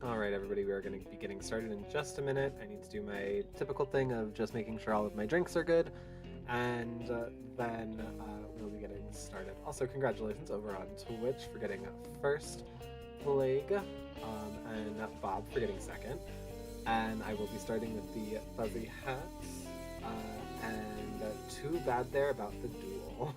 Alright everybody, we are going to be getting started in just a minute. I need to do my typical thing of just making sure all of my drinks are good, and then we'll be getting started. Also, congratulations over on Twitch for getting first Plague, and Bob for getting second. And I will be starting with the fuzzy hats, and too bad there about the duel.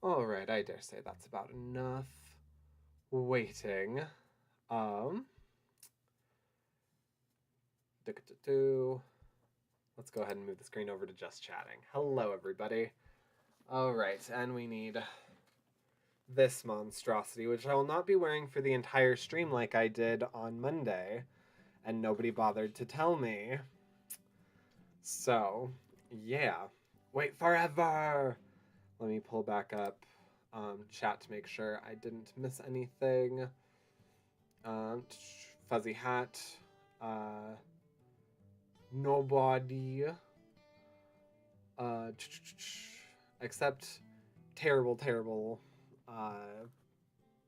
Alright, I dare say that's about enough waiting. Um, let's go ahead and move the screen over to just chatting. Hello, everybody. Alright, and we need this monstrosity, which I will not be wearing for the entire stream like I did on Monday, and nobody bothered to tell me. So, yeah. Wait forever! Let me pull back up chat to make sure I didn't miss anything. Fuzzy hat. Nobody. Except terrible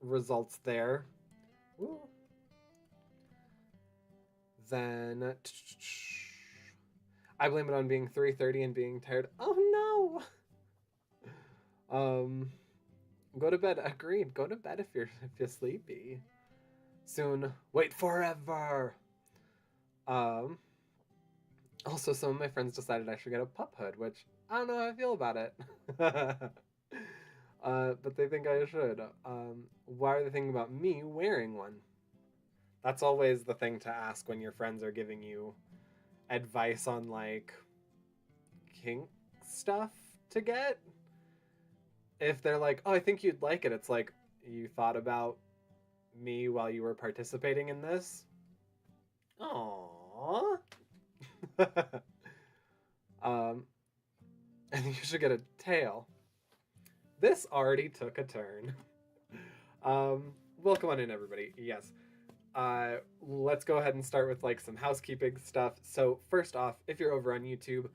results there. Ooh. Then I blame it on being 3:30 and being tired. Oh no. Go to bed. Agreed. Go to bed if you're sleepy. Soon. Wait forever. Also, some of my friends decided I should get a pup hood, which I don't know how I feel about it. But they think I should. Why are they thinking about me wearing one? That's always the thing to ask when your friends are giving you advice on, like, kink stuff to get. If they're like, oh, I think you'd like it, it's like, you thought about me while you were participating in this? Aww. And you should get a tail. This already took a turn. Welcome on in, everybody. Yes. Let's go ahead and start with like some housekeeping stuff. So first off, if you're over on YouTube,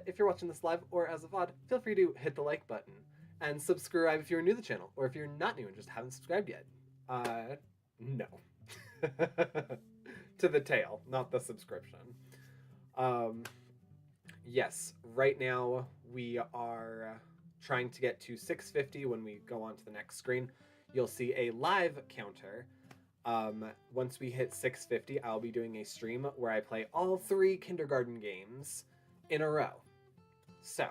if you're watching this live or as a VOD, feel free to hit the like button and subscribe if you're new to the channel, or if you're not new and just haven't subscribed yet. No. To the tail, not the subscription. Yes, right now we are trying to get to 650 when we go on to the next screen. You'll see a live counter. Once we hit 650, I'll be doing a stream where I play all 3 kindergarten games in a row. So,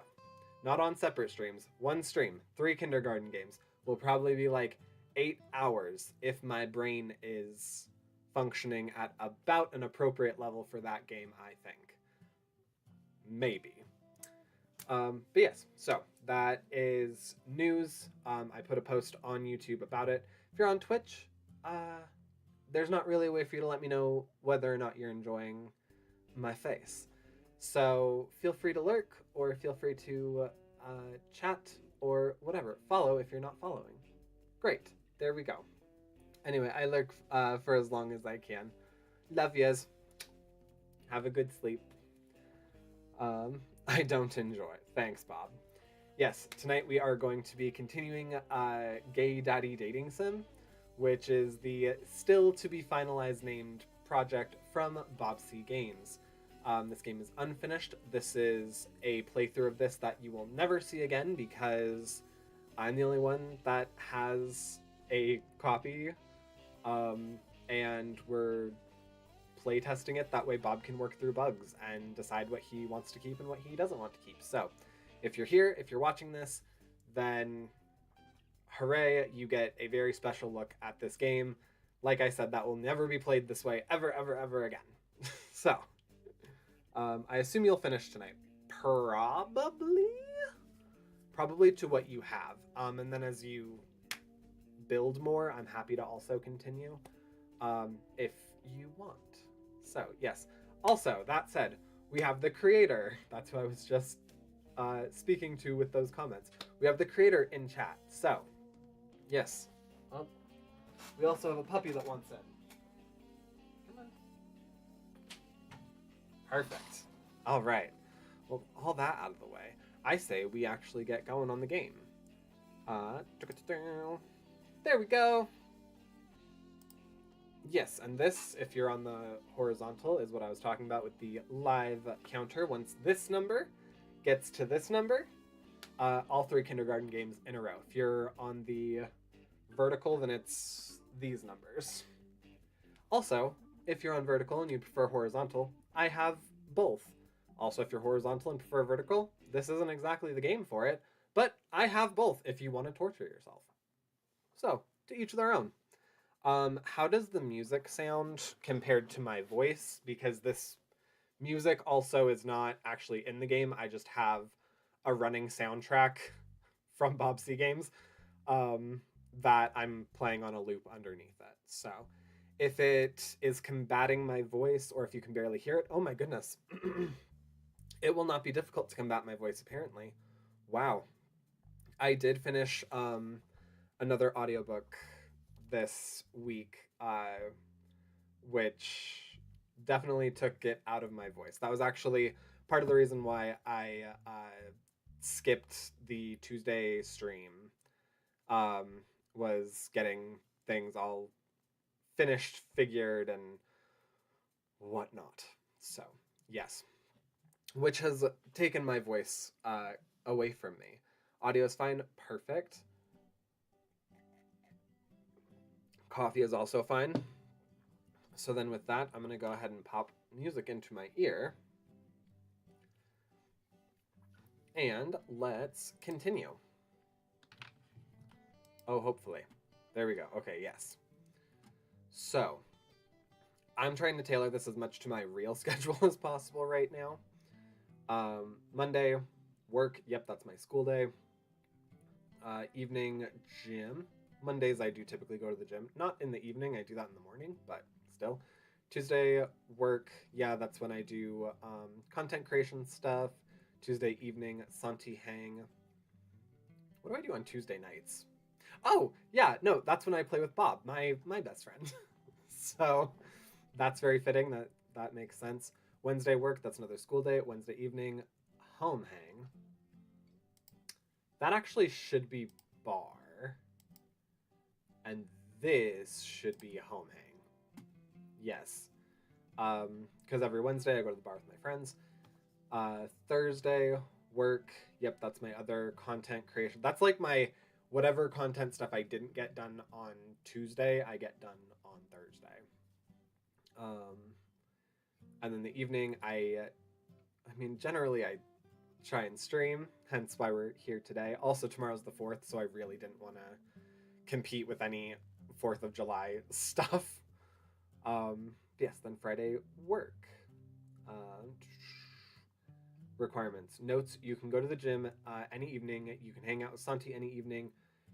not on separate streams, one stream, 3 kindergarten games. Will probably be like 8 hours if my brain is functioning at about an appropriate level for that game, I think. Maybe. But yes, so that is news. I put a post on YouTube about it. If you're on Twitch, there's not really a way for you to let me know whether or not you're enjoying my face. So feel free to lurk, or feel free to chat, or whatever. Follow if you're not following. Great, there we go. Anyway, I lurk for as long as I can. Love yous. Have a good sleep. I don't enjoy. Thanks, Bob. Yes, tonight we are going to be continuing Gay Daddy Dating Sim, which is the still to be finalized named project from BobCGames. This game is unfinished. This is a playthrough of this that you will never see again because I'm the only one that has a copy, and we're playtesting it. That way Bob can work through bugs and decide what he wants to keep and what he doesn't want to keep. So if you're here, if you're watching this, then hooray, you get a very special look at this game. Like I said, that will never be played this way ever, ever, ever again. So I assume you'll finish tonight. Probably to what you have. And then as you build more, I'm happy to also continue if you want. So yes. Also, that said, we have the creator. That's who I was just speaking to with those comments. We have the creator in chat. So yes. We also have a puppy that wants in. Come on. Perfect. All right. Well, all that out of the way, I say we actually get going on the game. There we go. Yes, and this, if you're on the horizontal, is what I was talking about with the live counter. Once this number gets to this number, all 3 kindergarten games in a row. If you're on the vertical, then it's these numbers. Also, if you're on vertical and you prefer horizontal, I have both. Also, if you're horizontal and prefer vertical, this isn't exactly the game for it, but I have both if you want to torture yourself. So, to each their own. How does the music sound compared to my voice? Because this music also is not actually in the game. I just have a running soundtrack from BobCGames that I'm playing on a loop underneath it. So if it is combating my voice, or if you can barely hear it, oh my goodness. It will not be difficult to combat my voice, apparently. Wow. I did finish another audiobook this week, which definitely took it out of my voice. That was actually part of the reason why I skipped the Tuesday stream, was getting things all finished, figured, and whatnot. So, yes. Which has taken my voice away from me. Audio is fine. Perfect. Coffee is also fine. So then with that, I'm going to go ahead and pop music into my ear. And let's continue. Oh, hopefully. There we go. Okay, yes. So, I'm trying to tailor this as much to my real schedule as possible right now. Monday, work. Yep, that's my school day. Evening, gym. Mondays, I do typically go to the gym. Not in the evening. I do that in the morning, but still. Tuesday, work. Yeah, that's when I do content creation stuff. Tuesday evening, Santi hang. What do I do on Tuesday nights? Oh, yeah, no, that's when I play with Bob, my best friend. So that's very fitting. That makes sense. Wednesday work, that's another school day. Wednesday evening, home hang. That actually should be bar. And this should be home hang. Yes. Because every Wednesday I go to the bar with my friends. Thursday, work. Yep, that's my other content creation. That's like my whatever content stuff I didn't get done on Tuesday, I get done on Thursday. And then the evening, I mean, generally I try and stream, hence why we're here today. Also, tomorrow's the 4th, so I really didn't want to compete with any 4th of July stuff. Yes, then Friday, work. Uh, Requirements. Notes, you can go to the gym any evening. You can hang out with Santi any evening.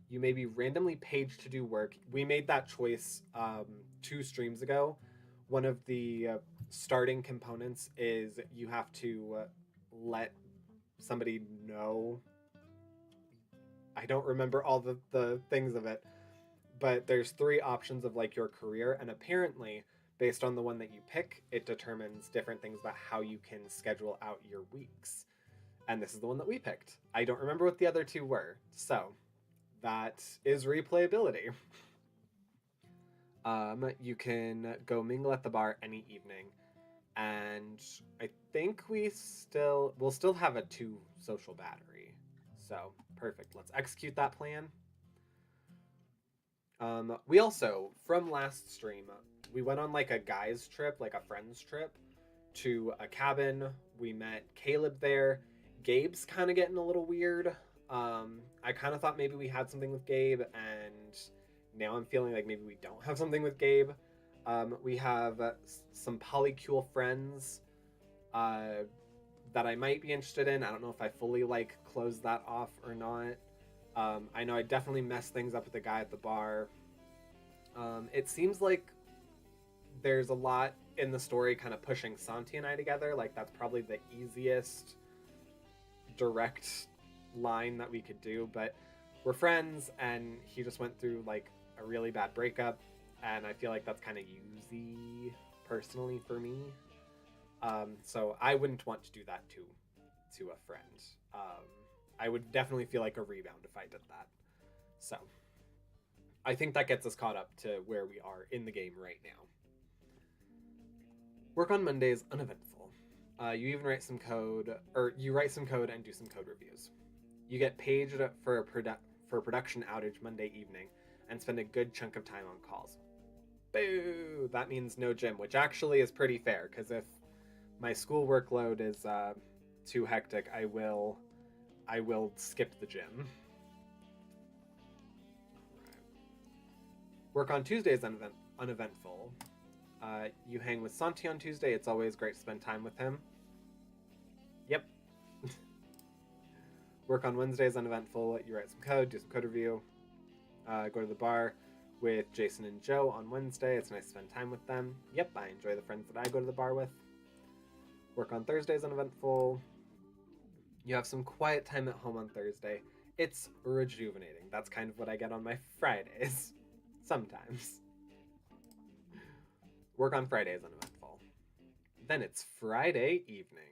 You may be randomly paged to do work. We made that choice 2 streams ago. One of the starting components is you have to let somebody know. I don't remember all the things of it, but there's 3 options of like your career, and apparently based on the one that you pick, it determines different things about how you can schedule out your weeks. And this is the one that we picked. I don't remember what the other 2 were, so that is replayability. You can go mingle at the bar any evening, and I think we'll still have a 2 social battery. So perfect. Let's execute that plan. We also, from last stream, we went on like a guys trip, like a friends trip, to a cabin. We met Caleb there. Gabe's kind of getting a little weird. I kind of thought maybe we had something with Gabe, and now I'm feeling like maybe we don't have something with Gabe. We have some polycule friends that I might be interested in. I don't know if I fully like close that off or not. I know I definitely messed things up with the guy at the bar. It seems like there's a lot in the story kind of pushing Santi and I together. Like, that's probably the easiest direct line that we could do, but we're friends, and he just went through like a really bad breakup, and I feel like that's kind of usy personally for me. So I wouldn't want to do that to a friend. I would definitely feel like a rebound if I did that. So I think that gets us caught up to where we are in the game right now. Work on Mondays, uneventful. You even write some code, or you write some code and do some code reviews. You get paged for a production outage Monday evening and spend a good chunk of time on calls. Boo! That means no gym, which actually is pretty fair, because if my school workload is too hectic, I will skip the gym. Right. Work on Tuesdays, uneventful. You hang with Santi on Tuesday. It's always great to spend time with him. Yep. Work on Wednesdays, uneventful. You write some code, do some code review. Go to the bar with Jason and Joe on Wednesday. It's nice to spend time with them. Yep, I enjoy the friends that I go to the bar with. Work on Thursdays, uneventful. You have some quiet time at home on Thursday. It's rejuvenating. That's kind of what I get on my Fridays. Sometimes. Work on Fridays, uneventful. Then it's Friday evening.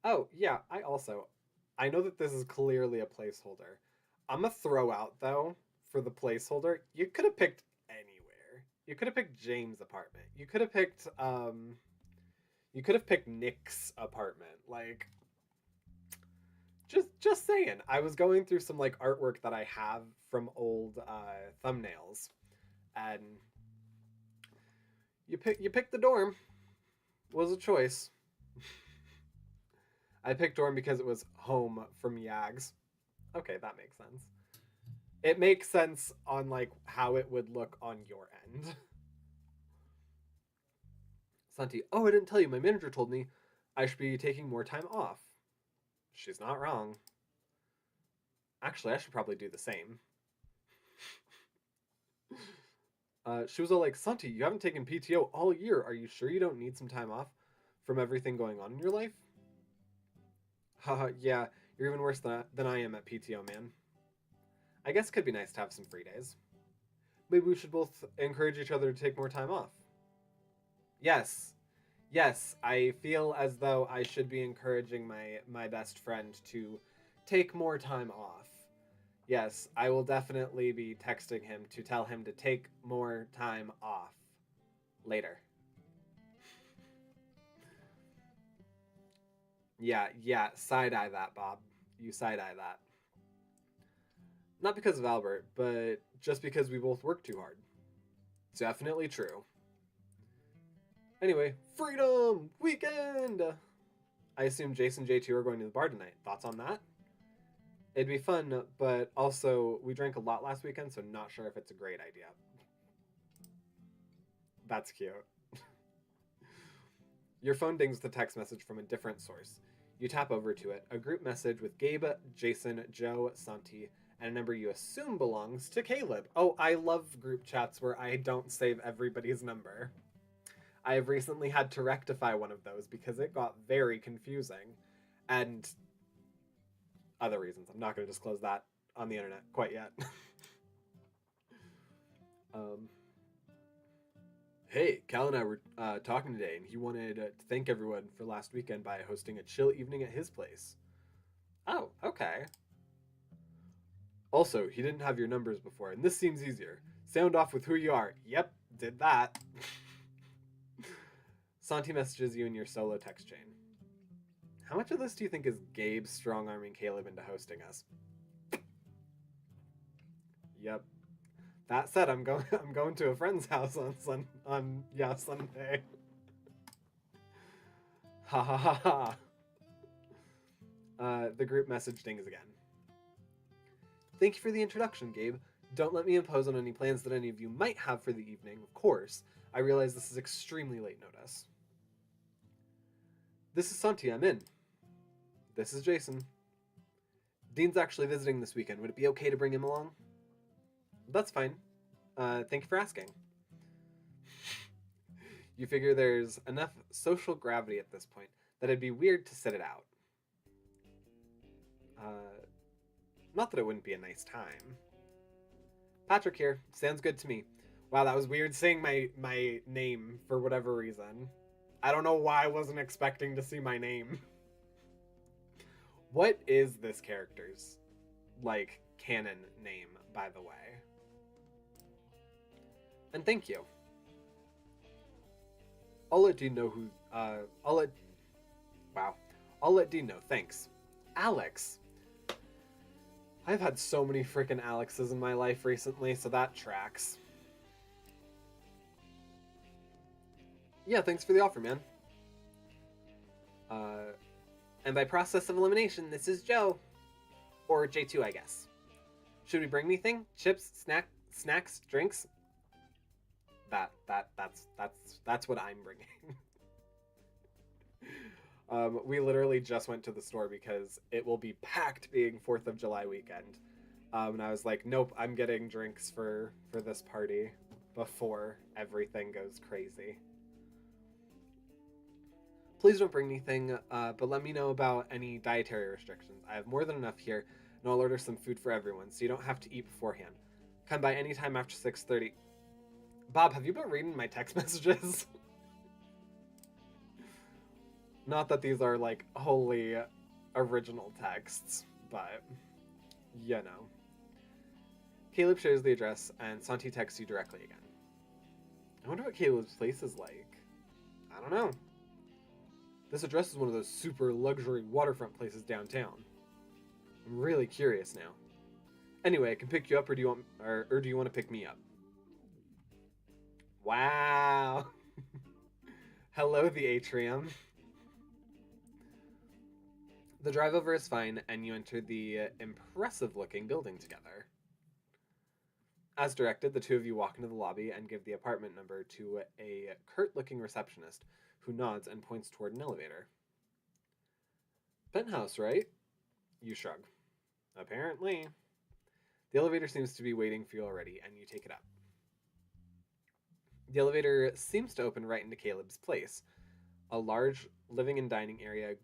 Oh, yeah, I know that this is clearly a placeholder. I'm gonna throw out, though, for the placeholder, you could have picked anywhere. You could have picked James' apartment. You could have picked Nick's apartment. Like, just saying. I was going through some like artwork that I have from old thumbnails, and you picked the dorm. Was a choice. I picked dorm because it was home from YAGS. Okay, that makes sense. It makes sense on like how it would look on your end. Santi, oh, I didn't tell you. My manager told me I should be taking more time off. She's not wrong. Actually, I should probably do the same. She was all like, Santi, you haven't taken PTO all year. Are you sure you don't need some time off from everything going on in your life? Haha, yeah, you're even worse than I am at PTO, man. I guess it could be nice to have some free days. Maybe we should both encourage each other to take more time off. Yes. Yes, I feel as though I should be encouraging my best friend to take more time off. Yes, I will definitely be texting him to tell him to take more time off. Later. Yeah, side-eye that, Bob. You side-eye that. Not because of Albert, but just because we both work too hard. Definitely true. Anyway, freedom! Weekend! I assume Jason J2 are going to the bar tonight. Thoughts on that? It'd be fun, but also, we drank a lot last weekend, so not sure if it's a great idea. That's cute. Your phone dings with a text message from a different source. You tap over to it, a group message with Gabe, Jason, Joe, Santi, and a number you assume belongs to Caleb. Oh, I love group chats where I don't save everybody's number. I have recently had to rectify one of those because it got very confusing. And other reasons. I'm not going to disclose that on the internet quite yet. um, hey, Cal and I were talking today, and he wanted to thank everyone for last weekend by hosting a chill evening at his place. Oh, okay. Also, he didn't have your numbers before, and this seems easier. Sound off with who you are. Yep, did that. Santi messages you in your solo text chain. How much of this do you think is Gabe strong arming Caleb into hosting us? Yep. That said, I'm going. I'm going to a friend's house on Sunday. Ha ha ha ha. The group message dings again. Thank you for the introduction, Gabe. Don't let me impose on any plans that any of you might have for the evening, of course. I realize this is extremely late notice. This is Santi, I'm in. This is Jason. Dean's actually visiting this weekend. Would it be okay to bring him along? That's fine. Thank you for asking. You figure there's enough social gravity at this point that it'd be weird to sit it out. Not that it wouldn't be a nice time. Patrick here. Sounds good to me. Wow, that was weird saying my name for whatever reason. I don't know why I wasn't expecting to see my name. What is this character's, like, canon name, by the way? And thank you. I'll let Dean know who, I'll let Dean know, thanks. Alex. I've had so many freaking Alexes in my life recently, so that tracks. Yeah, thanks for the offer, man. And by process of elimination, this is Joe. Or J2, I guess. Should we bring anything? Chips, snacks, drinks? That's what I'm bringing. We literally just went to the store because it will be packed being 4th of July weekend. And I was like, nope, I'm getting drinks for this party before everything goes crazy. Please don't bring anything, but let me know about any dietary restrictions. I have more than enough here, and I'll order some food for everyone, so you don't have to eat beforehand. Come by anytime after 6:30. Bob, have you been reading my text messages? Not that these are, like, wholly original texts, but, you know. Caleb shares the address, and Santi texts you directly again. I wonder what Caleb's place is like. I don't know. This address is one of those super luxury waterfront places downtown. I'm really curious now. Anyway, I can pick you up, or do you want to pick me up? Wow. Hello, the atrium. The drive over is fine, and you enter the impressive-looking building together. As directed, the two of you walk into the lobby and give the apartment number to a curt-looking receptionist who nods and points toward an elevator. Penthouse, right? You shrug. Apparently. The elevator seems to be waiting for you already, and you take it up. The elevator seems to open right into Caleb's place. A large living and dining area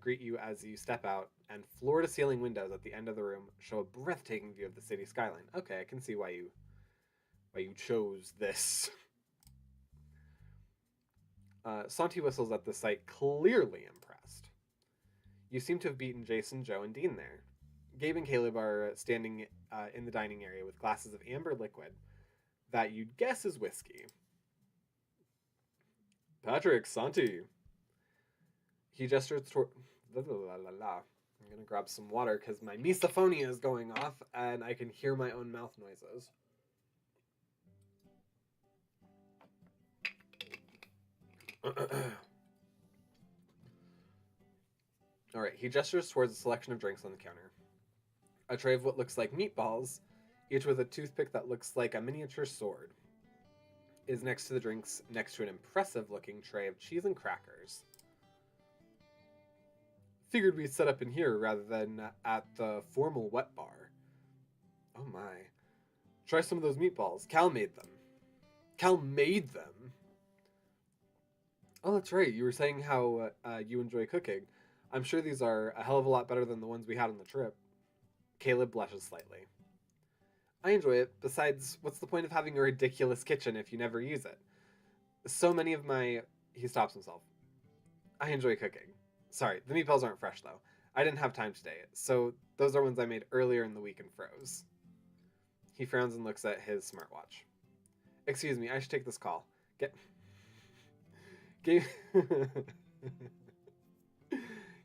greet you as you step out, and floor-to-ceiling windows at the end of the room show a breathtaking view of the city skyline. Okay, I can see why you chose this. Santi whistles at the sight, clearly impressed. You seem to have beaten Jason, Joe, and Dean there. Gabe and Caleb are standing in the dining area with glasses of amber liquid that you'd guess is whiskey. Patrick, Santi. He gestures La, la, la, la, la. I'm gonna grab some water because my misophonia is going off and I can hear my own mouth noises. Alright, he gestures towards a selection of drinks on the counter. A tray of what looks like meatballs, each with a toothpick that looks like a miniature sword, is next to the drinks, next to an impressive looking tray of cheese and crackers. Figured we'd set up in here rather than at the formal wet bar. Oh my. Try some of those meatballs. Cal made them. Cal made them? Oh, that's right. You were saying how you enjoy cooking. I'm sure these are a hell of a lot better than the ones we had on the trip. Caleb blushes slightly. I enjoy it. Besides, what's the point of having a ridiculous kitchen if you never use it? So many of my... He stops himself. I enjoy cooking. Sorry, the meatballs aren't fresh, though. I didn't have time today, so those are ones I made earlier in the week and froze. He frowns and looks at his smartwatch. Excuse me, I should take this call. Gabe...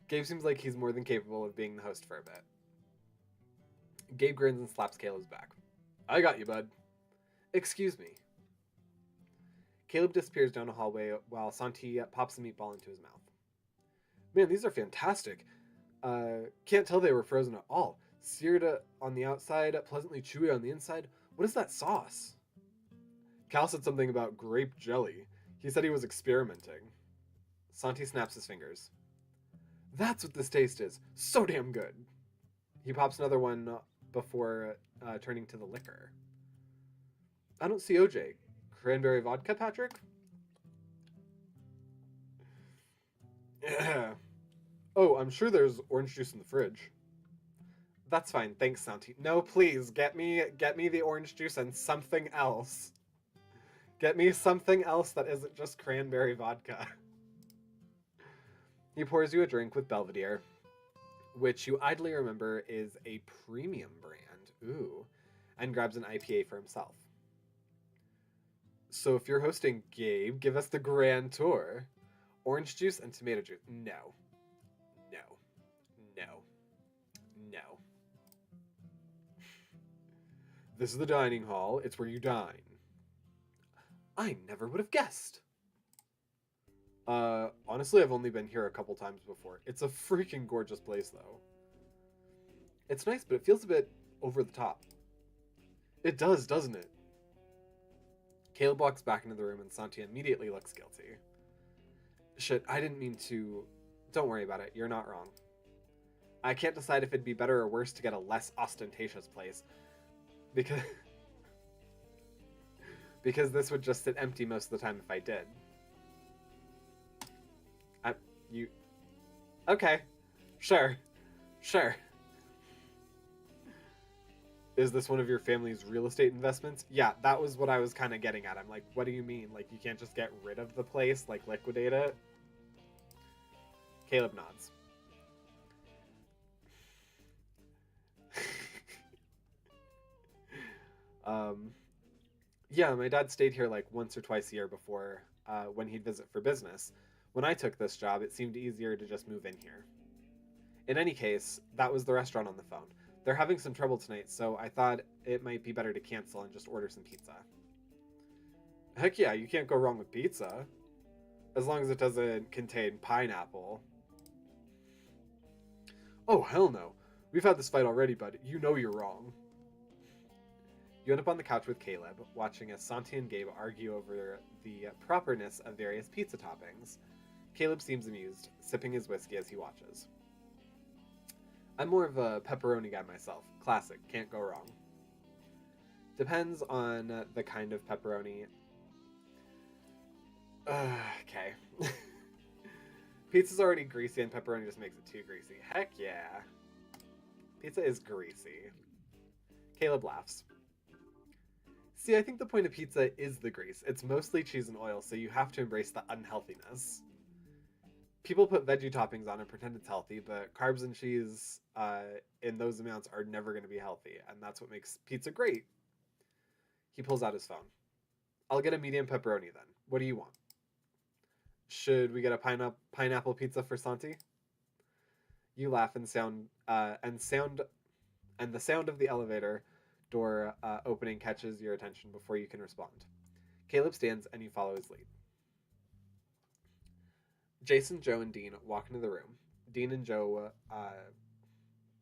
Gabe seems like he's more than capable of being the host for a bit. Gabe grins and slaps Caleb's back. I got you, bud. Excuse me. Caleb disappears down a hallway while Santi pops a meatball into his mouth. Man, these are fantastic. Can't tell they were frozen at all. Seared on the outside, pleasantly chewy on the inside. What is that sauce? Cal said something about grape jelly. He said he was experimenting. Santi snaps his fingers. That's what this taste is. So damn good. He pops another one before turning to the liquor. I don't see OJ. Cranberry vodka, Patrick? Yeah. Oh, I'm sure there's orange juice in the fridge. That's fine, thanks, Santi. No, please, get me the orange juice and something else. Get me something else that isn't just cranberry vodka. He pours you a drink with Belvedere, which you idly remember is a premium brand. Ooh. And grabs an IPA for himself. So if you're hosting, Gabe, give us the grand tour. Orange juice and tomato juice. No. No. No. No. This is the dining hall. It's where you dine. I never would have guessed. Honestly, I've only been here a couple times before. It's a freaking gorgeous place, though. It's nice, but it feels a bit over the top. It does, doesn't it? Caleb walks back into the room and Santi immediately looks guilty. Shit, I didn't mean to... Don't worry about it, you're not wrong. I can't decide if it'd be better or worse to get a less ostentatious place. Because... because this would just sit empty most of the time if I did. Okay. Sure. Sure. Is this one of your family's real estate investments? Yeah, that was what I was kind of getting at. I'm like, what do you mean? Like, you can't just get rid of the place? Like, liquidate it? Caleb nods. Yeah, my dad stayed here like once or twice a year before when he'd visit for business. When I took this job, it seemed easier to just move in here. In any case, that was the restaurant on the phone. They're having some trouble tonight, so I thought it might be better to cancel and just order some pizza. Heck yeah, you can't go wrong with pizza. As long as it doesn't contain pineapple. Oh, hell no. We've had this fight already, bud. You know you're wrong. You end up on the couch with Caleb, watching as Santi and Gabe argue over the properness of various pizza toppings. Caleb seems amused, sipping his whiskey as he watches. I'm more of a pepperoni guy myself. Classic, can't go wrong. Depends on the kind of pepperoni. Okay. Pizza's already greasy and pepperoni just makes it too greasy. Heck yeah. Pizza is greasy. Caleb laughs. See, I think the point of pizza is the grease. It's mostly cheese and oil, so you have to embrace the unhealthiness. People put veggie toppings on and pretend it's healthy, but carbs and cheese in those amounts are never going to be healthy, and that's what makes pizza great. He pulls out his phone. I'll get a medium pepperoni then. What do you want? Should we get a pineapple pizza for Santi? You laugh and the sound of the elevator door opening catches your attention before you can respond. Caleb stands and you follow his lead. Jason, Joe, and Dean walk into the room. Dean and Joe,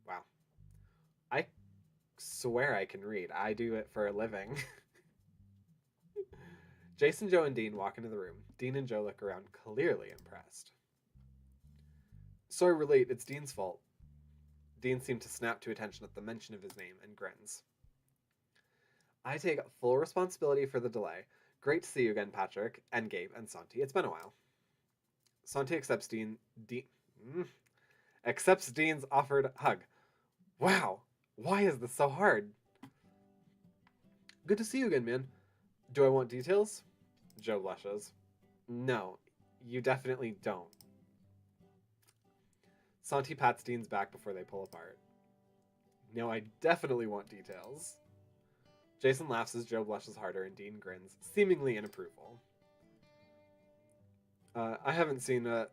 wow. I swear I can read. I do it for a living. Jason, Joe, and Dean walk into the room. Dean and Joe look around, clearly impressed. Sorry we're late. It's Dean's fault. Dean seemed to snap to attention at the mention of his name and grins. I take full responsibility for the delay. Great to see you again, Patrick, and Gabe, and Santi. It's been a while. Santi accepts accepts Dean's offered hug. Wow, why is this so hard? Good to see you again, man. Do I want details? Joe blushes. No, you definitely don't. Santi pats Dean's back before they pull apart. No, I definitely want details. Jason laughs as Joe blushes harder and Dean grins, seemingly in approval. I haven't seen a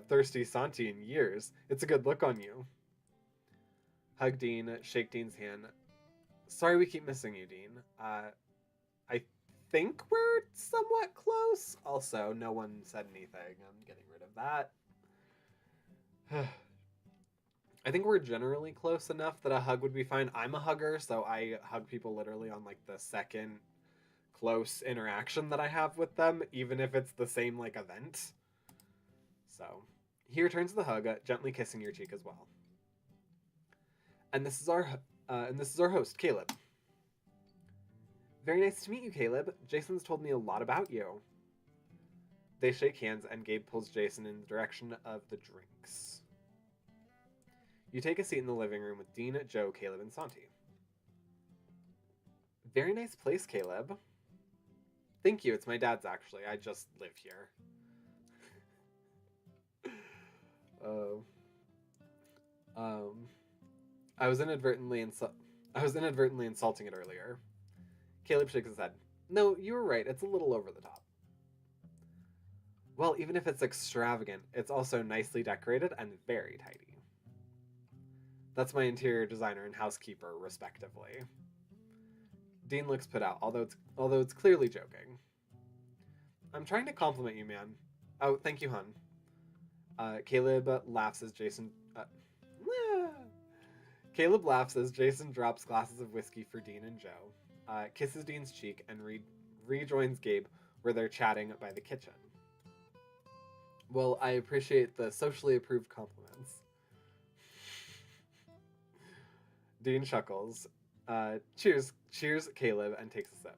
thirsty Santi in years. It's a good look on you. Hug Dean, shake Dean's hand. Sorry we keep missing you, Dean. I think we're somewhat close. Also, no one said anything. I'm getting rid of that. I think we're generally close enough that a hug would be fine. I'm a hugger, so I hug people literally on like the second close interaction that I have with them, even if it's the same like event. So he returns the hug, gently kissing your cheek as well. And this is our host, Caleb. Very nice to meet you, Caleb. Jason's told me a lot about you. They shake hands, and Gabe pulls Jason in the direction of the drinks. You take a seat in the living room with Dean, Joe, Caleb, and Santi. Very nice place, Caleb. Thank you. It's my dad's, actually. I just live here. I was inadvertently insulting it earlier. Caleb shakes his head. No, you were right. It's a little over the top. Well, even if it's extravagant, it's also nicely decorated and very tidy. That's my interior designer and housekeeper, respectively. Dean looks put out, although it's clearly joking. I'm trying to compliment you, man. Oh, thank you, hun. Caleb laughs as Jason drops glasses of whiskey for Dean and Joe, kisses Dean's cheek, and rejoins Gabe where they're chatting by the kitchen. Well, I appreciate the socially approved compliments. Dean chuckles. Cheers, Caleb, and takes a sip.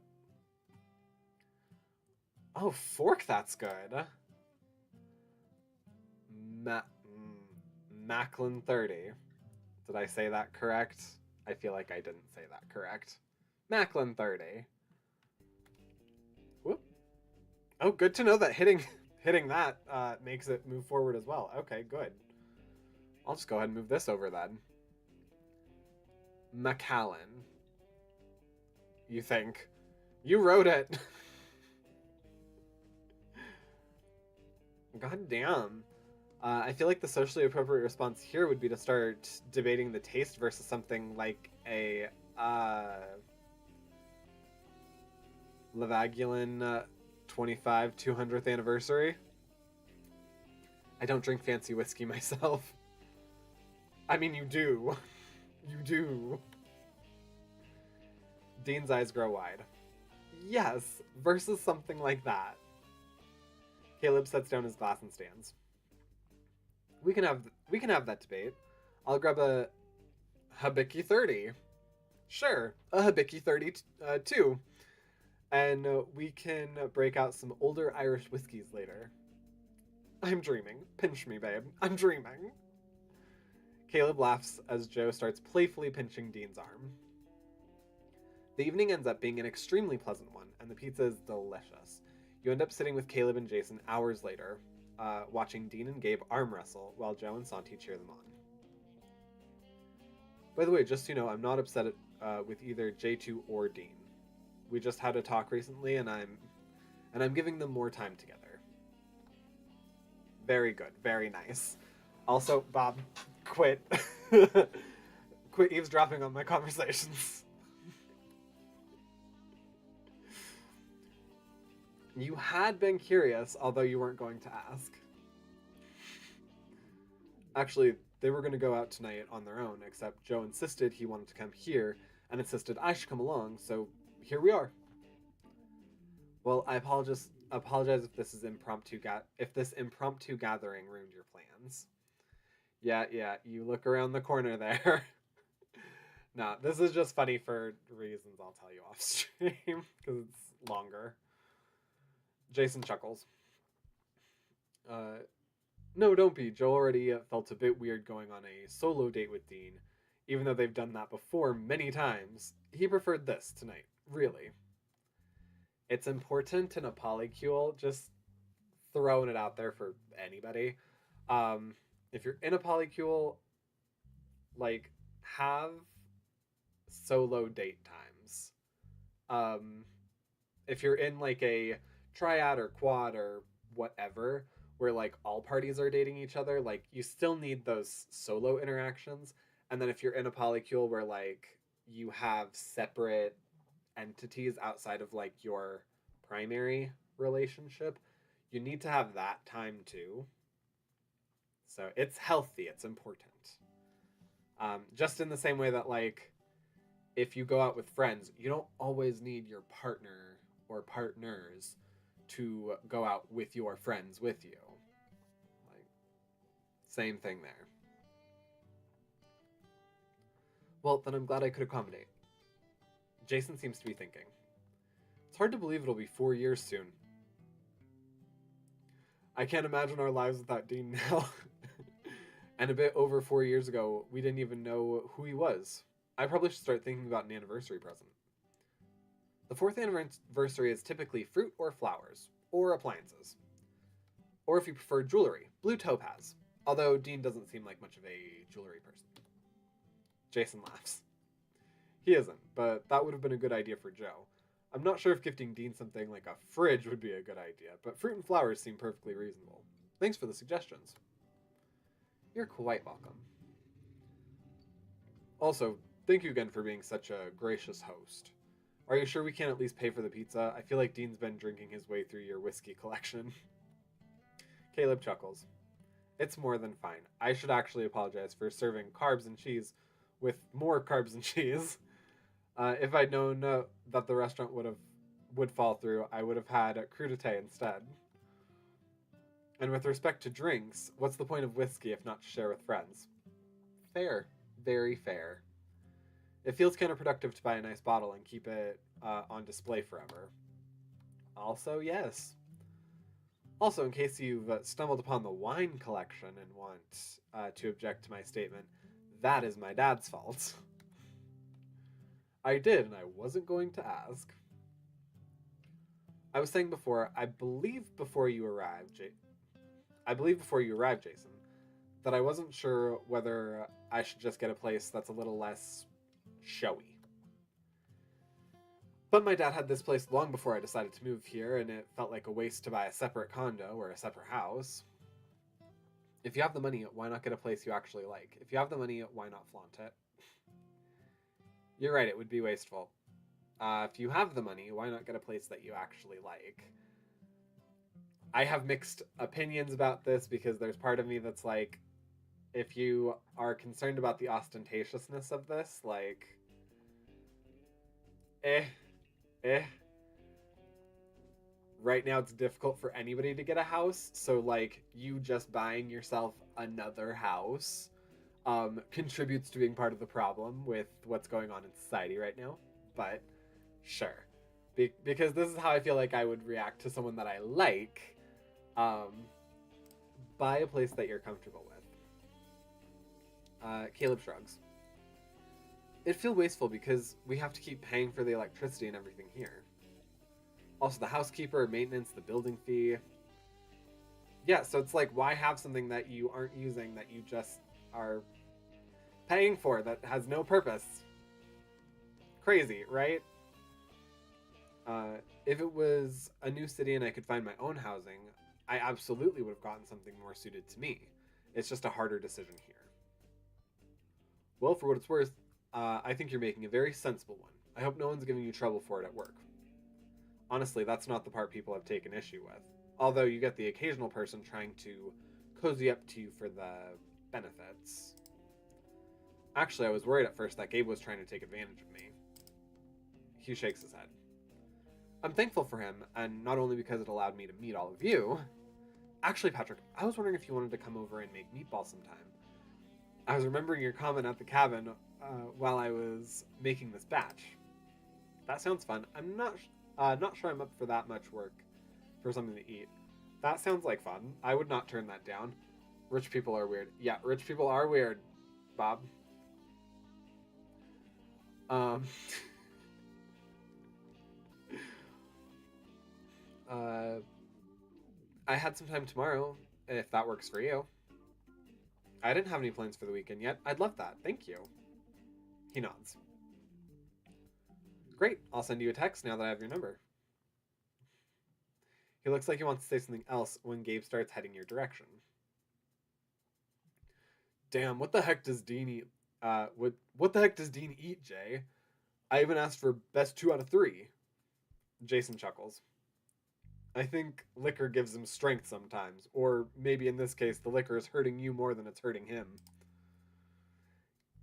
Oh, fork, that's good. Macklin 30. Did I say that correct? I feel like I didn't say that correct. Macklin 30. Whoop. Oh, good to know that hitting that makes it move forward as well. Okay, good. I'll just go ahead and move this over then. Macallan. You think. You wrote it. God damn. I feel like the socially appropriate response here would be to start debating the taste versus something like a Lavagulin 200th anniversary. I don't drink fancy whiskey myself. I mean, you do. You do. Dean's eyes grow wide. Yes, versus something like that. Caleb sets down his glass and stands. We can have that debate. I'll grab a Hibiki 30. Sure, a Hibiki 30 too. And we can break out some older Irish whiskeys later. I'm dreaming. Pinch me, babe. I'm dreaming. Caleb laughs as Joe starts playfully pinching Dean's arm. The evening ends up being an extremely pleasant one, and the pizza is delicious. You end up sitting with Caleb and Jason hours later, watching Dean and Gabe arm wrestle while Joe and Santi cheer them on. By the way, just so you know, I'm not upset with either J2 or Dean. We just had a talk recently, and I'm giving them more time together. Very good, very nice. Also, Bob, quit. Quit eavesdropping on my conversations. You had been curious, although you weren't going to ask. Actually, they were going to go out tonight on their own, except Joe insisted he wanted to come here and insisted I should come along, so here we are. Well, I apologize if this is if this impromptu gathering ruined your plans. Yeah, you look around the corner there. Nah, this is just funny for reasons I'll tell you off stream because it's longer. Jason chuckles. Uh, no, don't be. Joe already felt a bit weird going on a solo date with Dean, even though they've done that before many times. He preferred this tonight, really. It's important in a polycule, just throwing it out there for anybody. Um, if you're in a polycule, like, have solo date times. Um, if you're in like a triad or quad or whatever, where like all parties are dating each other, like you still need those solo interactions. And then if you're in a polycule where like you have separate entities outside of like your primary relationship, you need to have that time too. So it's healthy, it's important. Just in the same way that like if you go out with friends, you don't always need your partner or partners to go out with your friends with you. Like, same thing there. Well, then I'm glad I could accommodate. Jason seems to be thinking. It's hard to believe it'll be 4 years soon. I can't imagine our lives without Dean now. And a bit over 4 years ago, we didn't even know who he was. I probably should start thinking about an anniversary present. The fourth anniversary is typically fruit or flowers, or appliances. Or if you prefer jewelry, blue topaz. Although Dean doesn't seem like much of a jewelry person. Jason laughs. He isn't, but that would have been a good idea for Joe. I'm not sure if gifting Dean something like a fridge would be a good idea, but fruit and flowers seem perfectly reasonable. Thanks for the suggestions. You're quite welcome. Also, thank you again for being such a gracious host. Are you sure we can't at least pay for the pizza? I feel like Dean's been drinking his way through your whiskey collection. Caleb chuckles. It's more than fine. I should actually apologize for serving carbs and cheese with more carbs and cheese. If I'd known that the restaurant would fall through, I would have had crudité instead. And with respect to drinks, what's the point of whiskey if not to share with friends? Fair. Very fair. It feels counterproductive to buy a nice bottle and keep it on display forever. Also, yes. Also, in case you've stumbled upon the wine collection and want to object to my statement, that is my dad's fault. I did, and I wasn't going to ask. I was saying before, I believe before you arrived, Jason, that I wasn't sure whether I should just get a place that's a little less showy. But my dad had this place long before I decided to move here, and it felt like a waste to buy a separate condo or a separate house. If you have the money, why not get a place you actually like? If you have the money, why not flaunt it? You're right, it would be wasteful. If you have the money, why not get a place that you actually like? I have mixed opinions about this because there's part of me that's like, if you are concerned about the ostentatiousness of this, like, eh. Right now it's difficult for anybody to get a house, so like you just buying yourself another house contributes to being part of the problem with what's going on in society right now. But sure, because this is how I feel like I would react to someone that I like. Buy a place that you're comfortable with. Caleb shrugs. It'd feel wasteful because we have to keep paying for the electricity and everything here. Also, the housekeeper, maintenance, the building fee. Yeah, so it's like, why have something that you aren't using that you just are paying for that has no purpose? Crazy, right? If it was a new city and I could find my own housing, I absolutely would have gotten something more suited to me. It's just a harder decision here. Well, for what it's worth, I think you're making a very sensible one. I hope no one's giving you trouble for it at work. Honestly, that's not the part people have taken issue with. Although you get the occasional person trying to cozy up to you for the benefits. Actually, I was worried at first that Gabe was trying to take advantage of me. He shakes his head. I'm thankful for him, and not only because it allowed me to meet all of you. Actually, Patrick, I was wondering if you wanted to come over and make meatballs sometime. I was remembering your comment at the cabin while I was making this batch. That sounds fun. I'm not sure I'm up for that much work for something to eat. That sounds like fun. I would not turn that down. Rich people are weird. Yeah, rich people are weird, Bob. I had some time tomorrow, if that works for you. I didn't have any plans for the weekend yet. I'd love that. Thank you. He nods. Great. I'll send you a text now that I have your number. He looks like he wants to say something else when Gabe starts heading your direction. Damn, what the heck does Dean eat? What the heck does Dean eat, Jay? I even asked for best 2 out of 3. Jason chuckles. I think liquor gives him strength sometimes, or maybe in this case, the liquor is hurting you more than it's hurting him.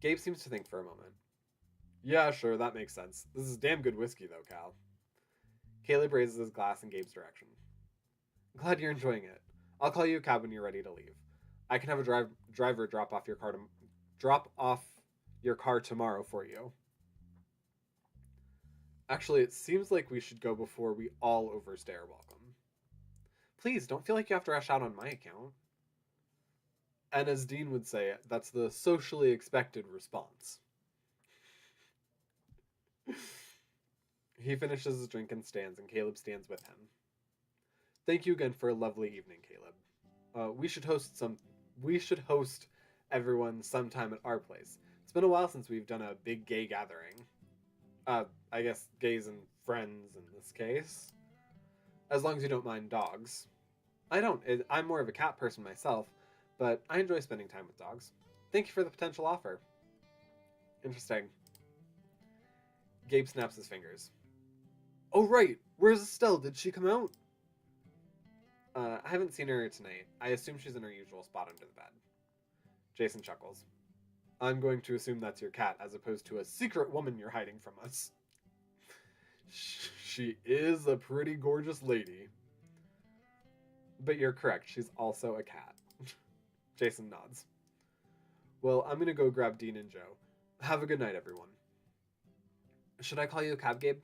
Gabe seems to think for a moment. Yeah, sure, that makes sense. This is damn good whiskey, though, Cal. Caleb raises his glass in Gabe's direction. Glad you're enjoying it. I'll call you a cab when you're ready to leave. I can have a driver drop off your car tomorrow for you. Actually, it seems like we should go before we all overstay our welcome. Please, don't feel like you have to rush out on my account. And as Dean would say, that's the socially expected response. He finishes his drink and stands, and Caleb stands with him. Thank you again for a lovely evening, Caleb. We should host everyone sometime at our place. It's been a while since we've done a big gay gathering. I guess gays and friends in this case. As long as you don't mind dogs. I don't. I'm more of a cat person myself, but I enjoy spending time with dogs. Thank you for the potential offer. Interesting. Gabe snaps his fingers. Oh, right. Where's Estelle? Did she come out? I haven't seen her tonight. I assume she's in her usual spot under the bed. Jason chuckles. I'm going to assume that's your cat, as opposed to a secret woman you're hiding from us. She is a pretty gorgeous lady. But you're correct, she's also a cat. Jason nods. Well, I'm gonna go grab Dean and Joe. Have a good night, everyone. Should I call you a cab, Gabe?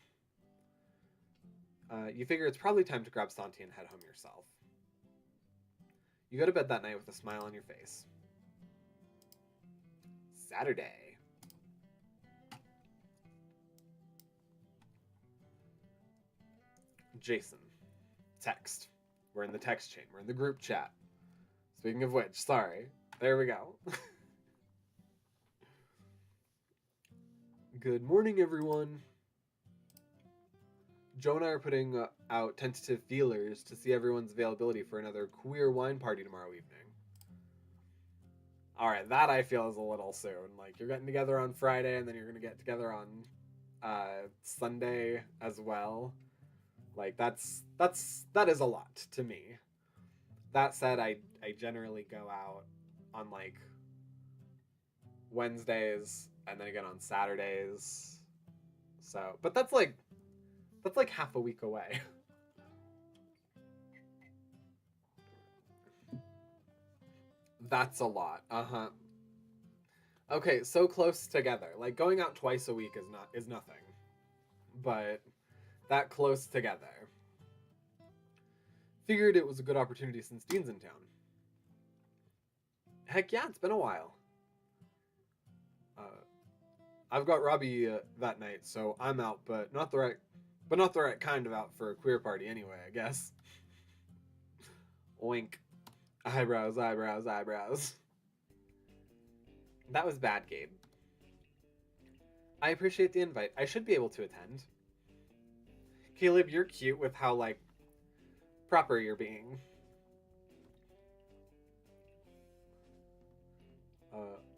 You figure it's probably time to grab Santi and head home yourself. You go to bed that night with a smile on your face. Saturday. Jason. Text. We're in the text chain. We're in the group chat. Speaking of which, sorry. There we go. Good morning, everyone. Joe and I are putting out tentative feelers to see everyone's availability for another queer wine party tomorrow evening. Alright, that I feel is a little soon. Like, you're getting together on Friday, and then you're going to get together on Sunday as well. Like, that is a lot to me. That said, I generally go out on, like, Wednesdays, and then again on Saturdays. So, but that's like half a week away. That's a lot. Uh-huh. Okay, so close together. Like, going out twice a week is nothing. But that close together. Figured it was a good opportunity since Dean's in town. Heck yeah, it's been a while. I've got Robbie that night, so I'm out, but not the right kind of out for a queer party anyway, I guess. Wink. Eyebrows, eyebrows, eyebrows. That was bad, Gabe. I appreciate the invite. I should be able to attend. Caleb, you're cute with how, like, proper you're being.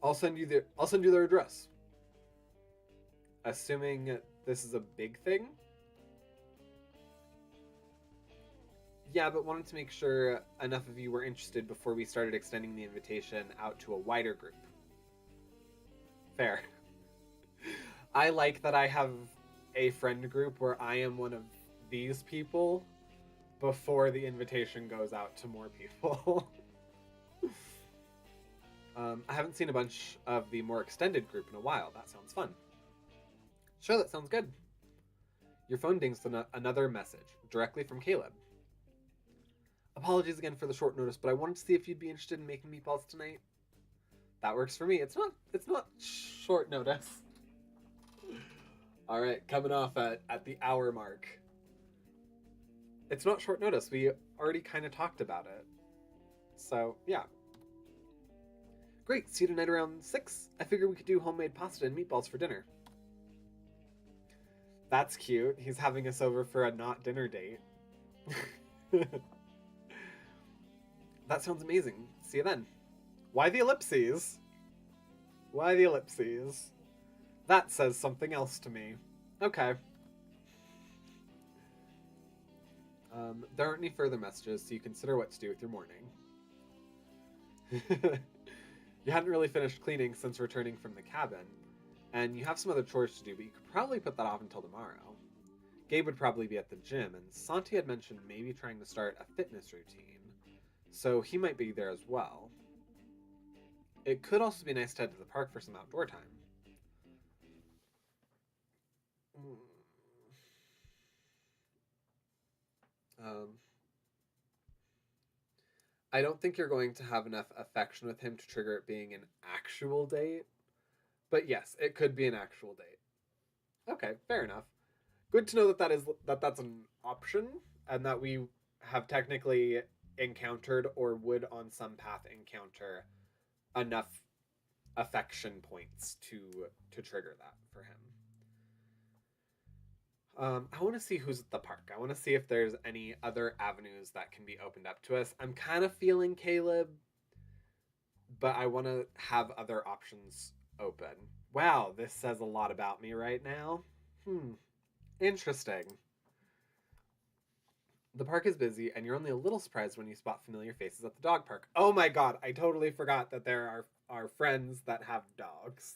I'll send you their address. Assuming this is a big thing. Yeah, but wanted to make sure enough of you were interested before we started extending the invitation out to a wider group. Fair. I like that I have a friend group where I am one of these people before the invitation goes out to more people. I haven't seen a bunch of the more extended group in a while. That sounds fun. Sure, that sounds good. Your phone dings another message, directly from Caleb. Apologies again for the short notice, but I wanted to see if you'd be interested in making meatballs tonight. That works for me. It's not short notice. All right, coming off at the hour mark. It's not short notice. We already kind of talked about it. So, yeah. Great, see you tonight around 6. I figured we could do homemade pasta and meatballs for dinner. That's cute. He's having us over for a not dinner date. That sounds amazing. See you then. Why the ellipses? Why the ellipses? That says something else to me. Okay. There aren't any further messages, so you consider what to do with your morning. You hadn't really finished cleaning since returning from the cabin, and you have some other chores to do, but you could probably put that off until tomorrow. Gabe would probably be at the gym, and Santi had mentioned maybe trying to start a fitness routine, so he might be there as well. It could also be nice to head to the park for some outdoor time. I don't think you're going to have enough affection with him to trigger it being an actual date. But yes, it could be an actual date. Okay, fair enough. Good to know that's an option, and that we have technically encountered or would on some path encounter enough affection points to trigger that for him. I want to see who's at the park. I want to see if there's any other avenues that can be opened up to us. I'm kind of feeling Caleb, but I want to have other options open. Wow, this says a lot about me right now. Interesting. The park is busy, and you're only a little surprised when you spot familiar faces at the dog park. Oh my god, I totally forgot that there are friends that have dogs.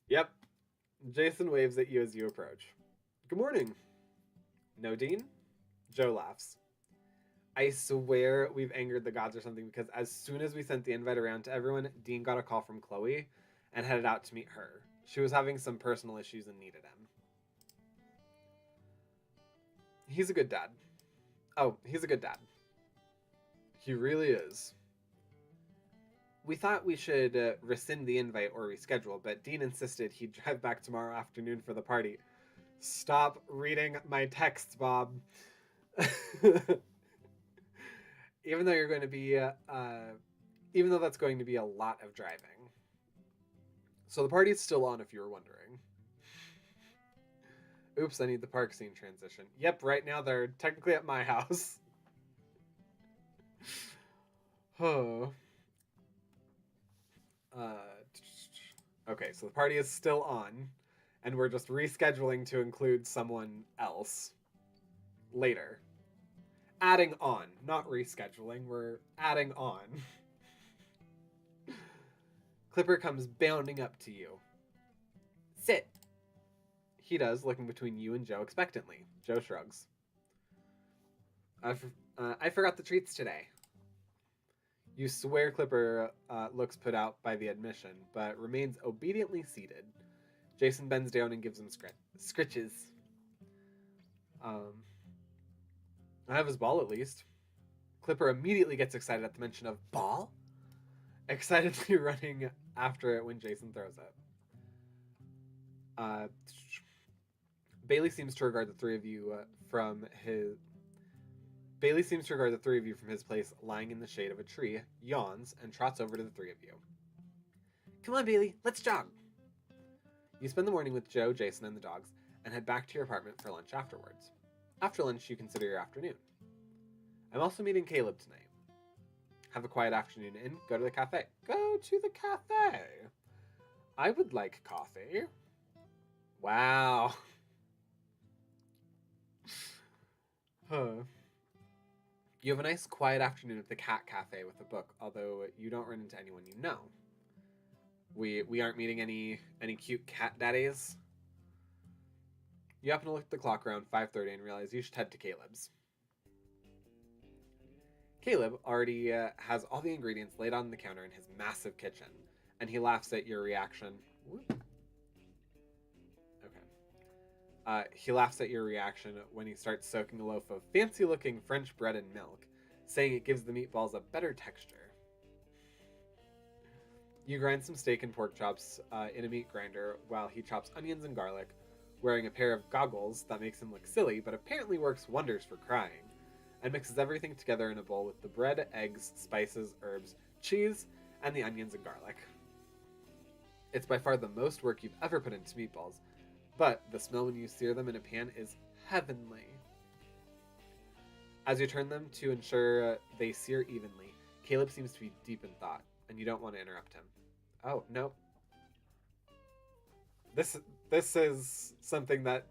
Yep. Jason waves at you as you approach. Good morning. No, Dean? Joe laughs. I swear we've angered the gods or something, because as soon as we sent the invite around to everyone, Dean got a call from Chloe and headed out to meet her. She was having some personal issues and needed him. He's a good dad. Oh, he's a good dad. He really is. We thought we should rescind the invite or reschedule, but Dean insisted he'd drive back tomorrow afternoon for the party. Stop reading my texts, Bob. Even though you're going to be, even though that's going to be a lot of driving. So the party's still on, if you were wondering. Oops, I need the park scene transition. Yep, right now they're technically at my house. Oh. Okay, so the party is still on, and we're just rescheduling to include someone else later. Adding on, not rescheduling, we're adding on. Clipper comes bounding up to you. Sit. He does, looking between you and Joe expectantly. Joe shrugs. I forgot the treats today. You swear Clipper looks put out by the admission, but remains obediently seated. Jason bends down and gives him scritches. I have his ball, at least. Clipper immediately gets excited at the mention of ball, excitedly running after it when Jason throws it. Bailey seems to regard the three of you from his place lying in the shade of a tree, yawns, and trots over to the three of you. Come on, Bailey, let's jog. You spend the morning with Joe, Jason, and the dogs, and head back to your apartment for lunch afterwards. After lunch, you consider your afternoon. I'm also meeting Caleb tonight. Have a quiet afternoon and go to the cafe. Go to the cafe. I would like coffee. Wow. Huh. You have a nice quiet afternoon at the cat cafe with a book, although you don't run into anyone you know. We aren't meeting any cute cat daddies. You happen to look at the clock around 5:30 and realize you should head to Caleb's. Caleb already has all the ingredients laid on the counter in his massive kitchen, and he laughs at your reaction. Whoop. Okay. He laughs at your reaction when he starts soaking a loaf of fancy-looking French bread in milk, saying it gives the meatballs a better texture. You grind some steak and pork chops in a meat grinder while he chops onions and garlic, wearing a pair of goggles that makes him look silly but apparently works wonders for crying, and mixes everything together in a bowl with the bread, eggs, spices, herbs, cheese, and the onions and garlic. It's by far the most work you've ever put into meatballs, but the smell when you sear them in a pan is heavenly. As you turn them to ensure they sear evenly, Caleb seems to be deep in thought, and you don't want to interrupt him. Oh, no. This is something that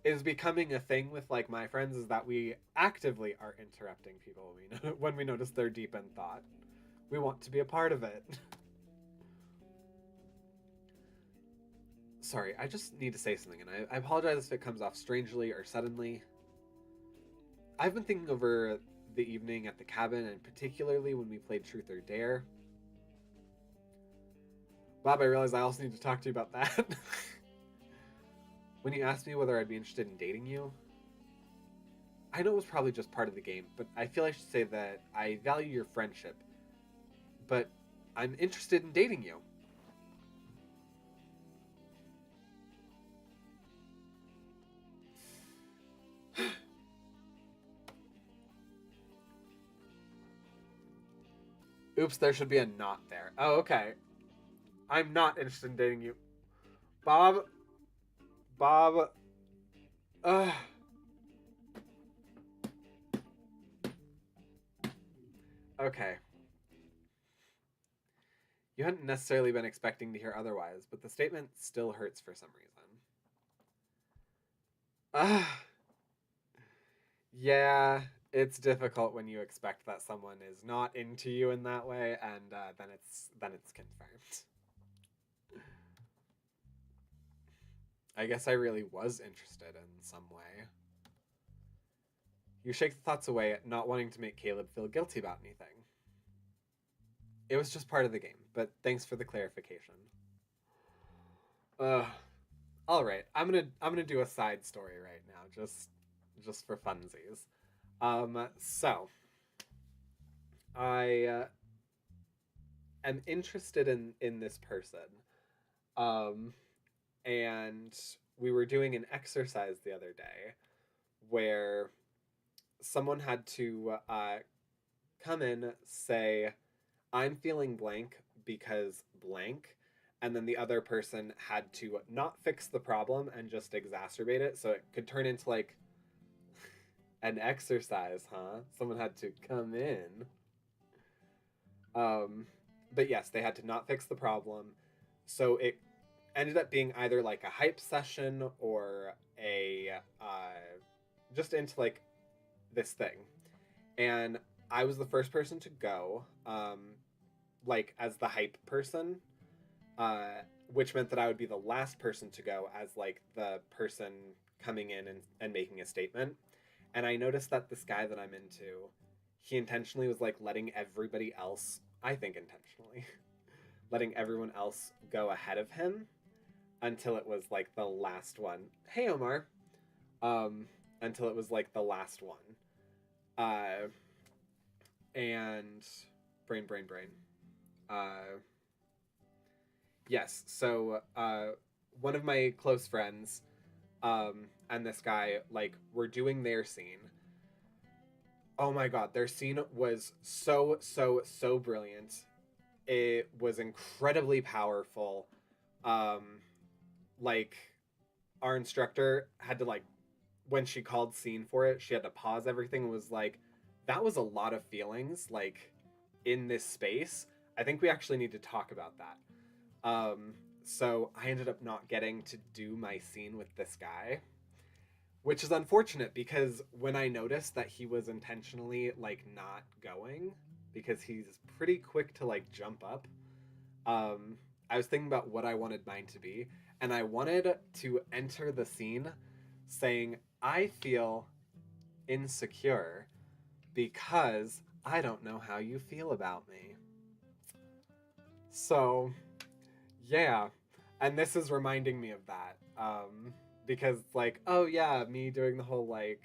is becoming a thing with like my friends, is that we actively are interrupting people when we notice they're deep in thought. We want to be a part of it. Sorry, I just need to say something, and I apologize if it comes off strangely or suddenly. I've been thinking over the evening at the cabin, and particularly when we played Truth or Dare. Bob, I realize I also need to talk to you about that. When you asked me whether I'd be interested in dating you, I know it was probably just part of the game, but I feel I should say that I value your friendship, but I'm interested in dating you. Oops, there should be a not there. Oh, okay. I'm not interested in dating you. Bob. Ugh. Okay. You hadn't necessarily been expecting to hear otherwise, but the statement still hurts for some reason. Ugh. Yeah, it's difficult when you expect that someone is not into you in that way, and then it's confirmed. I guess I really was interested in some way. You shake the thoughts away, not wanting to make Caleb feel guilty about anything. It was just part of the game, but thanks for the clarification. Ugh. All right, I'm gonna do a side story right now, just for funsies. So I am interested in this person, um, and we were doing an exercise the other day where someone had to come in, say, I'm feeling blank because blank, and then the other person had to not fix the problem and just exacerbate it, so it could turn into like an exercise, huh? Someone had to come in. Um, but yes, they had to not fix the problem, so it ended up being either like a hype session or a just into like this thing. And I was the first person to go, like as the hype person, which meant that I would be the last person to go as like the person coming in and making a statement. And I noticed that this guy that I'm into, he intentionally was like letting everybody else, I think intentionally, letting everyone else go ahead of him until it was like the last one. Hey, Omar. Until it was like the last one. Uh, and brain. Uh, yes. So, one of my close friends, and this guy, like, were doing their scene. Oh my god, their scene was so brilliant. It was incredibly powerful. Um, like, our instructor had to, like, when she called scene for it, she had to pause everything and was like, that was a lot of feelings. Like, in this space, I think we actually need to talk about that. So I ended up not getting to do my scene with this guy, which is unfortunate because when I noticed that he was intentionally like not going because he's pretty quick to like jump up, I was thinking about what I wanted mine to be, and I wanted to enter the scene saying, I feel insecure because I don't know how you feel about me. So, yeah. And this is reminding me of that. Because, like, oh yeah, me doing the whole, like,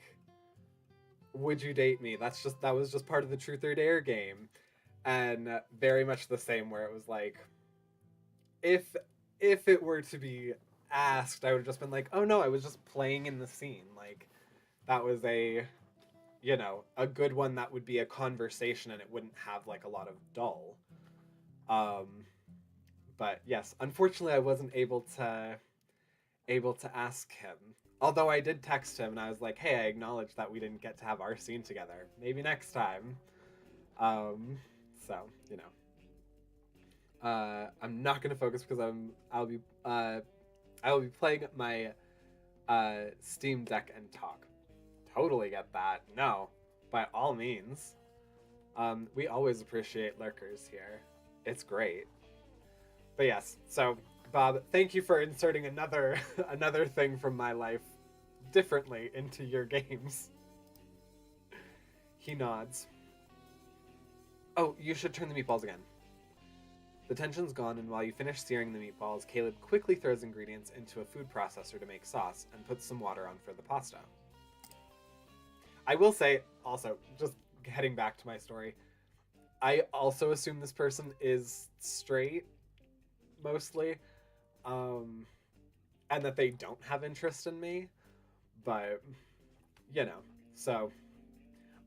would you date me? That was just part of the Truth or Dare game. And very much the same, where it was like, if it were to be asked, I would have just been like, oh no, I was just playing in the scene. Like, that was a good one that would be a conversation and it wouldn't have like a lot of dull. Um, but yes, unfortunately, I wasn't able to ask him. Although I did text him and I was like, hey, I acknowledge that we didn't get to have our scene together. Maybe next time. So I'm not gonna focus because I will be playing my Steam Deck and talk. Totally get that. No, by all means. We always appreciate lurkers here. It's great. But yes, so Bob, thank you for inserting another another thing from my life differently into your games. He nods. Oh, you should turn the meatballs again. The tension's gone, and while you finish searing the meatballs, Caleb quickly throws ingredients into a food processor to make sauce and puts some water on for the pasta. I will say, also, just heading back to my story, I also assume this person is straight, mostly, and that they don't have interest in me, but, so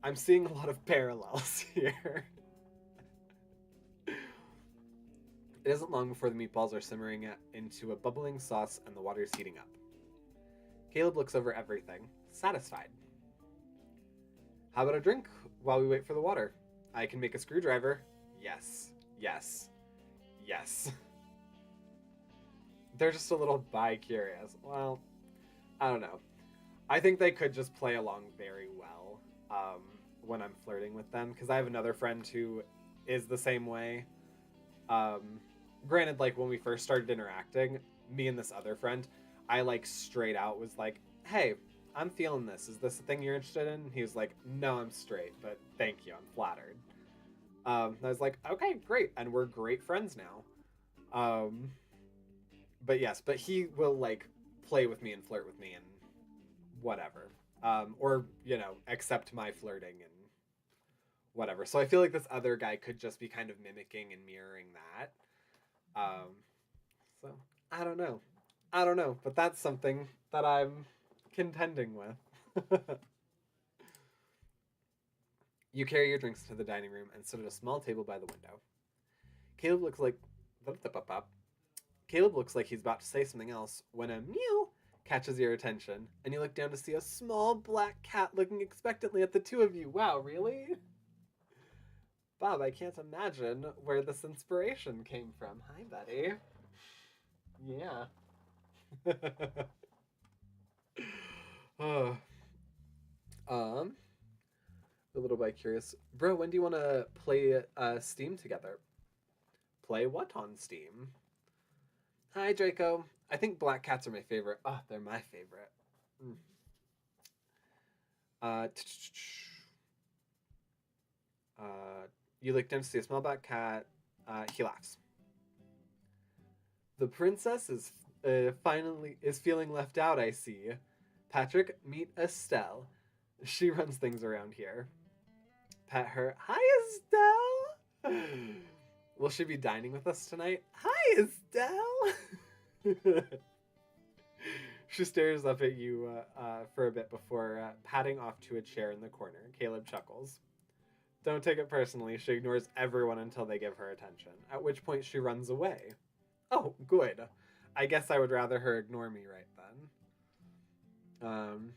I'm seeing a lot of parallels here. It isn't long before the meatballs are simmering into a bubbling sauce and the water's heating up. Caleb looks over everything, satisfied. How about a drink while we wait for the water? I can make a screwdriver. Yes, yes, yes. They're just a little bi-curious. Well, I don't know. I think they could just play along very well when I'm flirting with them, because I have another friend who is the same way. Granted, like, when we first started interacting, me and this other friend, I, like, straight out was like, hey, I'm feeling this. Is this a thing you're interested in? He was like, no, I'm straight, but thank you, I'm flattered. I was like, okay, great, and we're great friends now. But yes, but he will, like, play with me and flirt with me and whatever. Or, accept my flirting and whatever. So I feel like this other guy could just be kind of mimicking and mirroring that. So I don't know, but that's something that I'm contending with. You carry your drinks to the dining room and sit at a small table by the window. Caleb looks like Caleb looks like he's about to say something else when a meow catches your attention, and you look down to see a small black cat looking expectantly at the two of you. Wow, really? Bob, I can't imagine where this inspiration came from. Hi, buddy. Yeah. Oh. A little bit curious. Bro, when do you want to play Steam together? Play what on Steam? Hi, Draco. I think black cats are my favorite. Oh, they're my favorite. You look down to see a small black cat. He laughs. The princess is finally feeling left out, I see. Patrick, meet Estelle. She runs things around here. Pet her. Hi, Estelle! Will she be dining with us tonight? Hi, Estelle! She stares up at you for a bit before patting off to a chair in the corner. Caleb chuckles. Don't take it personally. She ignores everyone until they give her attention, at which point she runs away. Oh, good. I guess I would rather her ignore me right then.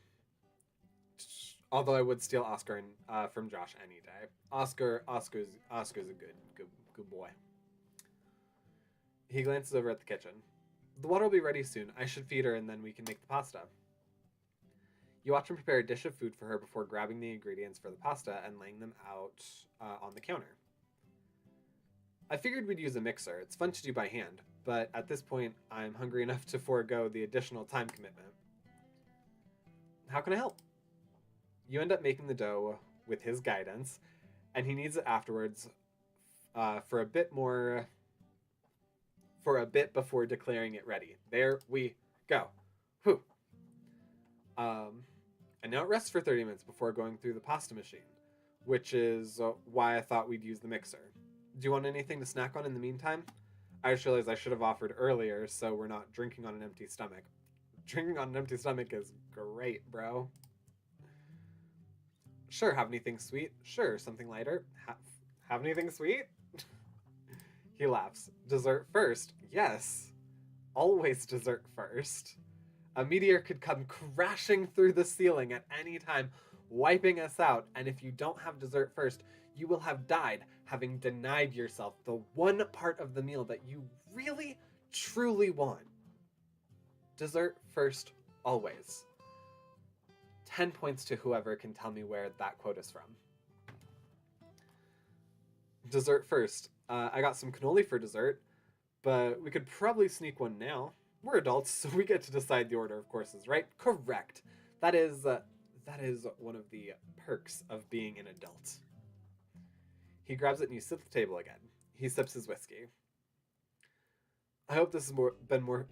Although I would steal Oscar from Josh any day. Oscar's a good boy. He glances over at the kitchen. The water will be ready soon. I should feed her and then we can make the pasta. You watch him prepare a dish of food for her before grabbing the ingredients for the pasta and laying them out on the counter. I figured we'd use a mixer. It's fun to do by hand, but at this point, I'm hungry enough to forego the additional time commitment. How can I help? You end up making the dough with his guidance, and he needs it afterwards for a bit before declaring it ready. There we go. Whew. And now it rests for 30 minutes before going through the pasta machine, which is why I thought we'd use the mixer. Do you want anything to snack on in the meantime? I just realized I should have offered earlier, so we're not drinking on an empty stomach. Drinking on an empty stomach is great, bro. Sure, have anything sweet? Sure, something lighter? Have anything sweet? He laughs. Dessert first? Yes. Always dessert first. A meteor could come crashing through the ceiling at any time, wiping us out, and if you don't have dessert first, you will have died, having denied yourself the one part of the meal that you really, truly want. Dessert first, always. 10 points to whoever can tell me where that quote is from. Dessert first. I got some cannoli for dessert, but we could probably sneak one now. We're adults, so we get to decide the order of courses, right? Correct. That is one of the perks of being an adult. He grabs it and you sit at the table again. He sips his whiskey. I hope this has been more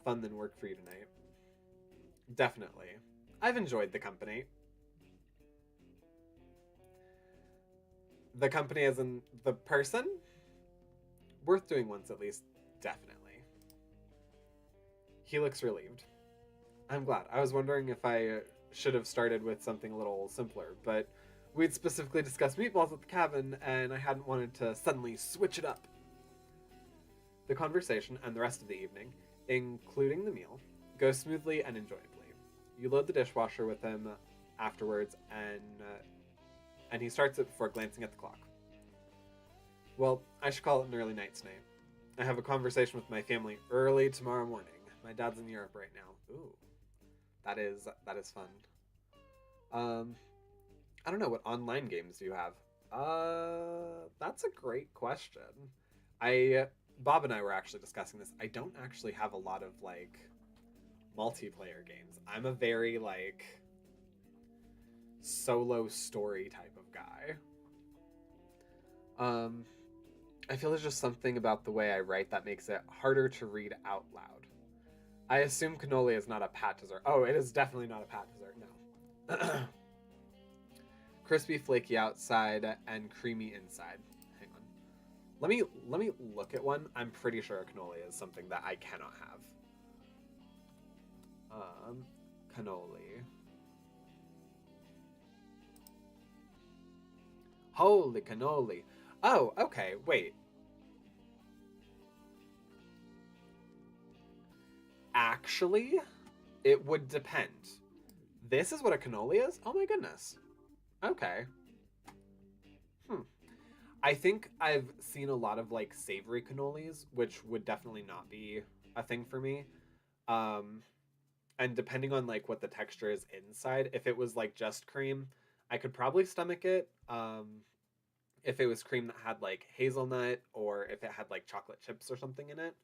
fun than work for you tonight. Definitely. I've enjoyed the company. The company as in the person? Worth doing once at least. Definitely. He looks relieved. I'm glad. I was wondering if I should have started with something a little simpler, but we'd specifically discussed meatballs at the cabin, and I hadn't wanted to suddenly switch it up. The conversation and the rest of the evening, including the meal, goes smoothly and enjoyably. You load the dishwasher with him afterwards, and he starts it before glancing at the clock. Well, I should call it an early night tonight. I have a conversation with my family early tomorrow morning. My dad's in Europe right now. Ooh, that is fun. I don't know, what online games do you have? That's a great question. Bob and I were actually discussing this. I don't actually have a lot of, like, multiplayer games. I'm a very, like, solo story type of guy. I feel there's just something about the way I write that makes it harder to read out loud. I assume cannoli is not a pat dessert. Oh, it is definitely not a pat dessert, no. Crispy, flaky outside and creamy inside. Hang on. Let me look at one. I'm pretty sure a cannoli is something that I cannot have. Cannoli. Holy cannoli. Oh, okay, wait. Actually, it would depend. This is what a cannoli is? Oh my goodness. Okay. I think I've seen a lot of, like, savory cannolis, which would definitely not be a thing for me. And depending on, like, what the texture is inside, if it was, like, just cream, I could probably stomach it. If it was cream that had, like, hazelnut, or if it had, like, chocolate chips or something in it.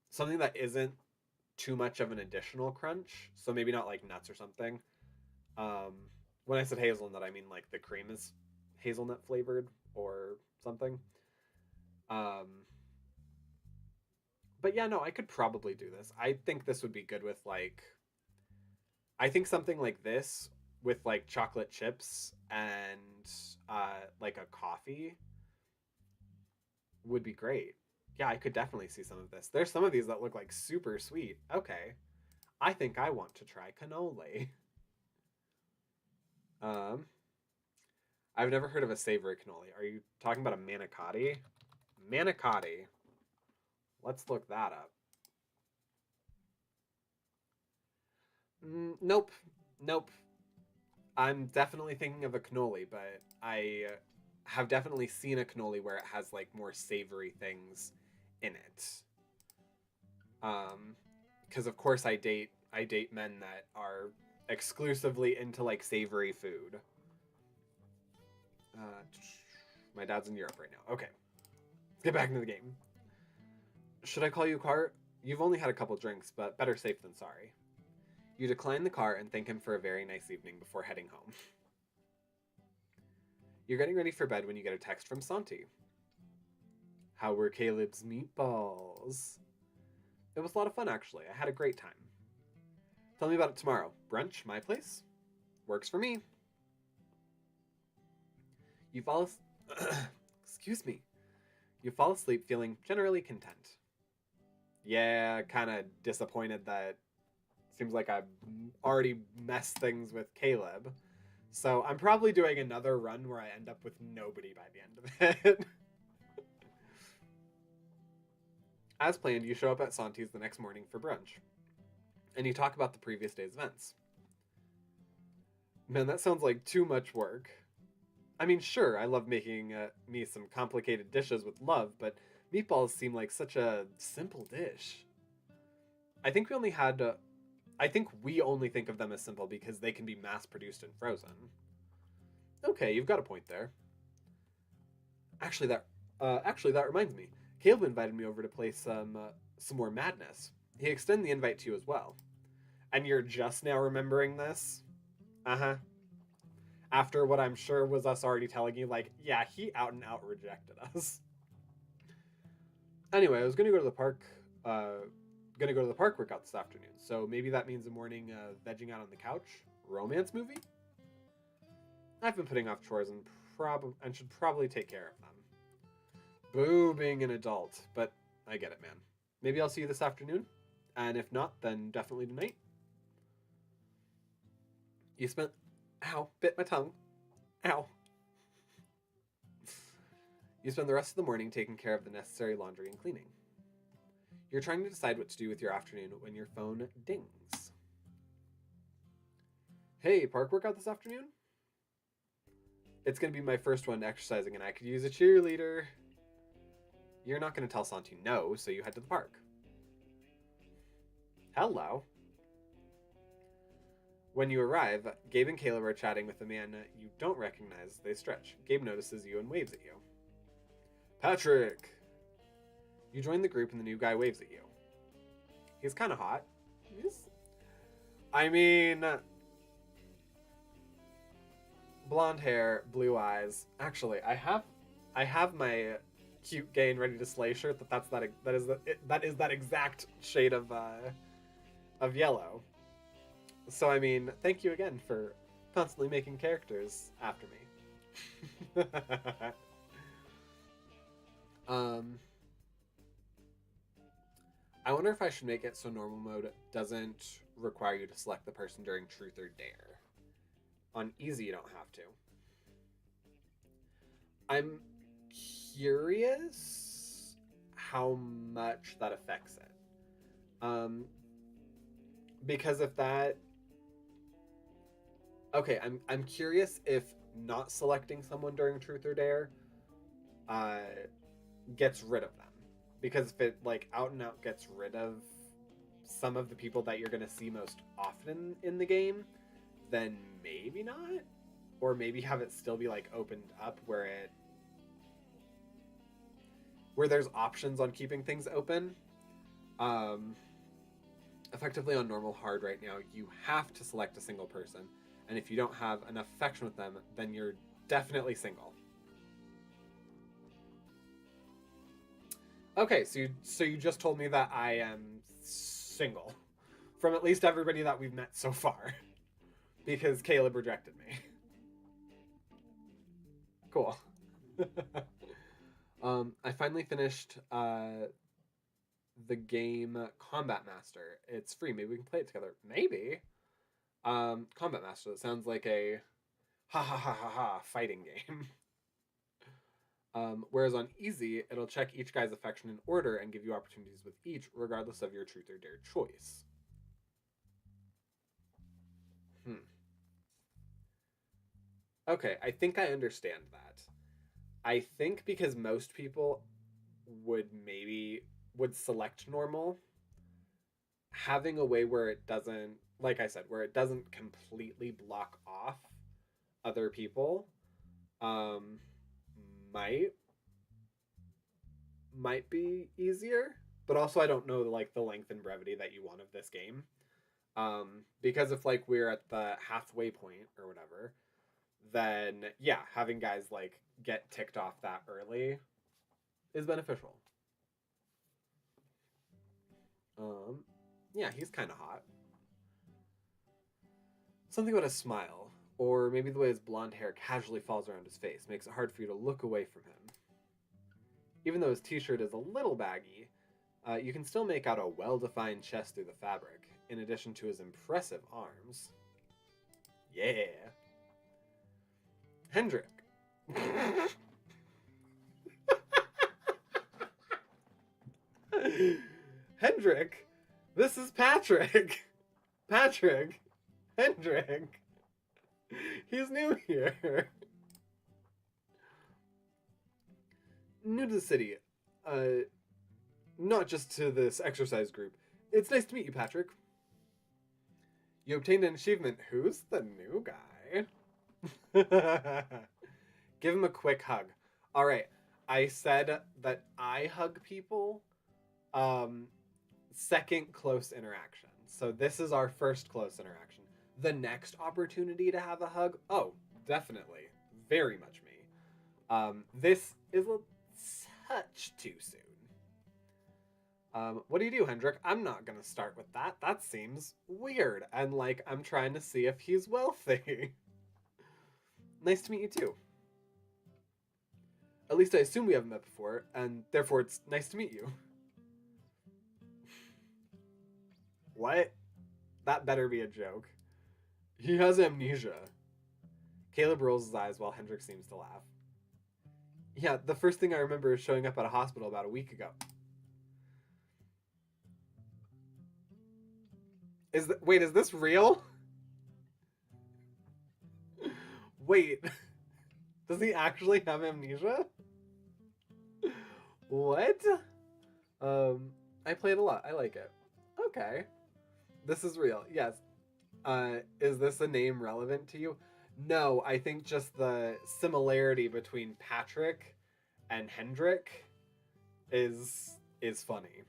Something that isn't too much of an additional crunch, so maybe not, like, nuts or something. When I said hazelnut, I mean, like, the cream is hazelnut flavored or something. But yeah, no, I could probably do this. I think this would be good with, like, I think something like this with, like, chocolate chips and like a coffee would be great. Yeah, I could definitely see some of this. There's some of these that look like super sweet. Okay. I think I want to try cannoli. I've never heard of a savory cannoli. Are you talking about a manicotti? Manicotti. Let's look that up. Nope. Nope. I'm definitely thinking of a cannoli, but I have definitely seen a cannoli where it has like more savory things in it. Because of course I date men that are exclusively into like savory food. Uh, my dad's in Europe right now. Okay, let's get back into the game. Should I call you a car? You've only had a couple drinks, but better safe than sorry. You decline the car and thank him for a very nice evening before heading home. You're getting ready for bed when you get a text from Santi. How were Caleb's meatballs? It was a lot of fun, actually. I had a great time. Tell me about it tomorrow. Brunch, my place? Works for me. You fall excuse me. You fall asleep feeling generally content. Yeah, kind of disappointed that seems like I've already messed things with Caleb. So I'm probably doing another run where I end up with nobody by the end of it. As planned, you show up at Santi's the next morning for brunch. And you talk about the previous day's events. Man, that sounds like too much work. I mean, sure, I love making me some complicated dishes with love, but meatballs seem like such a simple dish. I think we only had. I think we only think of them as simple because they can be mass produced and frozen. Okay, you've got a point there. Actually, that reminds me. Caleb invited me over to play some more madness. He extended the invite to you as well. And you're just now remembering this? Uh-huh. After what I'm sure was us already telling you, like, yeah, he out and out rejected us. Anyway, I was gonna go to the park. Gonna go to the park workout this afternoon. So maybe that means a morning vegging out on the couch, romance movie. I've been putting off chores and should probably take care of them. Boo, being an adult, but I get it, man. Maybe I'll see you this afternoon, and if not, then definitely tonight. You spent. Ow, bit my tongue. Ow. You spend the rest of the morning taking care of the necessary laundry and cleaning. You're trying to decide what to do with your afternoon when your phone dings. Hey, park workout this afternoon? It's going to be my first one exercising, and I could use a cheerleader. You're not going to tell Santi no, so you head to the park. Hello. When you arrive, Gabe and Caleb are chatting with a man you don't recognize. They stretch. Gabe notices you and waves at you. Patrick! You join the group and the new guy waves at you. He's kind of hot. I mean, blonde hair, blue eyes. Actually, I have my cute gay and ready to slay shirt that is that exact shade of yellow. So I mean, thank you again for constantly making characters after me. I wonder if I should make it so normal mode doesn't require you to select the person during truth or dare. On easy, you don't have to. I'm curious how much that affects it. Because if that... Okay, I'm curious if not selecting someone during truth or dare gets rid of them. Because if it like out and out gets rid of some of the people that you're gonna see most often in the game, then maybe not. Or maybe have it still be like opened up where there's options on keeping things open. Effectively on normal hard right now, you have to select a single person. And if you don't have enough affection with them, then you're definitely single. Okay, so you just told me that I am single. From at least everybody that we've met so far. Because Caleb rejected me. Cool. I finally finished the game Combat Master. It's free. Maybe we can play it together. Maybe. Combat Master. That sounds like a ha ha ha ha ha fighting game. Whereas on easy, it'll check each guy's affection in order and give you opportunities with each, regardless of your truth or dare choice. Hmm. Okay, I think I understand that. I think because most people would maybe would select normal, having a way where it doesn't, like I said, where it doesn't completely block off other people, um, might be easier. But also, I don't know like the length and brevity that you want of this game. Because if like we're at the halfway point or whatever, then yeah, having guys like get ticked off that early is beneficial. Um, yeah, he's kind of hot. Something about his smile, or maybe the way his blonde hair casually falls around his face, makes it hard for you to look away from him. Even though his t-shirt is a little baggy, you can still make out a well-defined chest through the fabric, in addition to his impressive arms. Yeah. Hendrik. Hendrik, this is Patrick. Patrick. Hendrik. He's new here. New to the city. Not just to this exercise group. It's nice to meet you, Patrick. You obtained an achievement. Who's the new guy? Give him a quick hug. All right. I said that I hug people. Second close interaction. So this is our first close interaction. The next opportunity to have a hug. Oh, definitely. Very much me. This is such too soon. What do you do, Hendrik? I'm not gonna start with that. That seems weird. And like, I'm trying to see if he's wealthy. Nice to meet you too. At least I assume we haven't met before, and therefore it's nice to meet you. What? That better be a joke. He has amnesia. Caleb rolls his eyes while Hendrik seems to laugh. Yeah, the first thing I remember is showing up at a hospital about a week ago. Wait, is this real? Wait, does he actually have amnesia? What? I play it a lot. I like it. Okay. This is real. Yes. Is this a name relevant to you? No, I think just the similarity between Patrick and Hendrik is funny.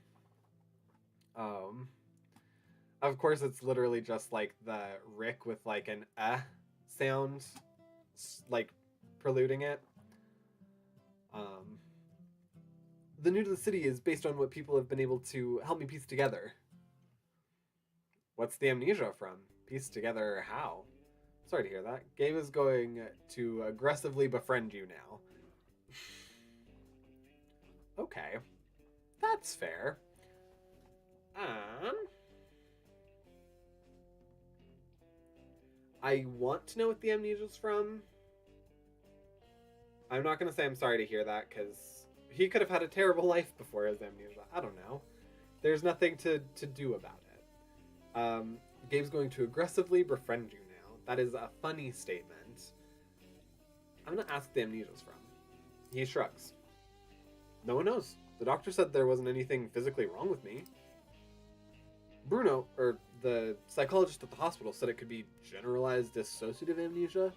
Of course, it's literally just like the Rick with like an sound, like preluding it. The new to the city is based on what people have been able to help me piece together. What's the amnesia from? Piece together how? Sorry to hear that. Gabe is going to aggressively befriend you now. Okay. That's fair. I want to know what the amnesia's from. I'm not going to say I'm sorry to hear that, because he could have had a terrible life before his amnesia. I don't know. There's nothing to do about it. Gabe's going to aggressively befriend you now. That is a funny statement. I'm going to ask the amnesia's from. He shrugs. No one knows. The doctor said there wasn't anything physically wrong with me. Bruno, or the psychologist at the hospital, said it could be generalized dissociative amnesia,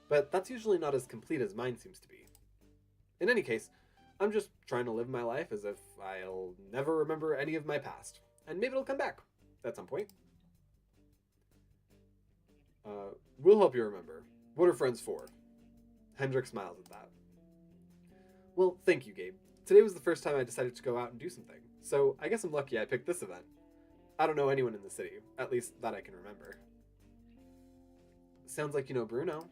but that's usually not as complete as mine seems to be. In any case, I'm just trying to live my life as if I'll never remember any of my past, and maybe it'll come back at some point. We'll help you remember. What are friends for? Hendrik smiles at that. Well, thank you, Gabe. Today was the first time I decided to go out and do something, so I guess I'm lucky I picked this event. I don't know anyone in the city, at least that I can remember. Sounds like you know Bruno.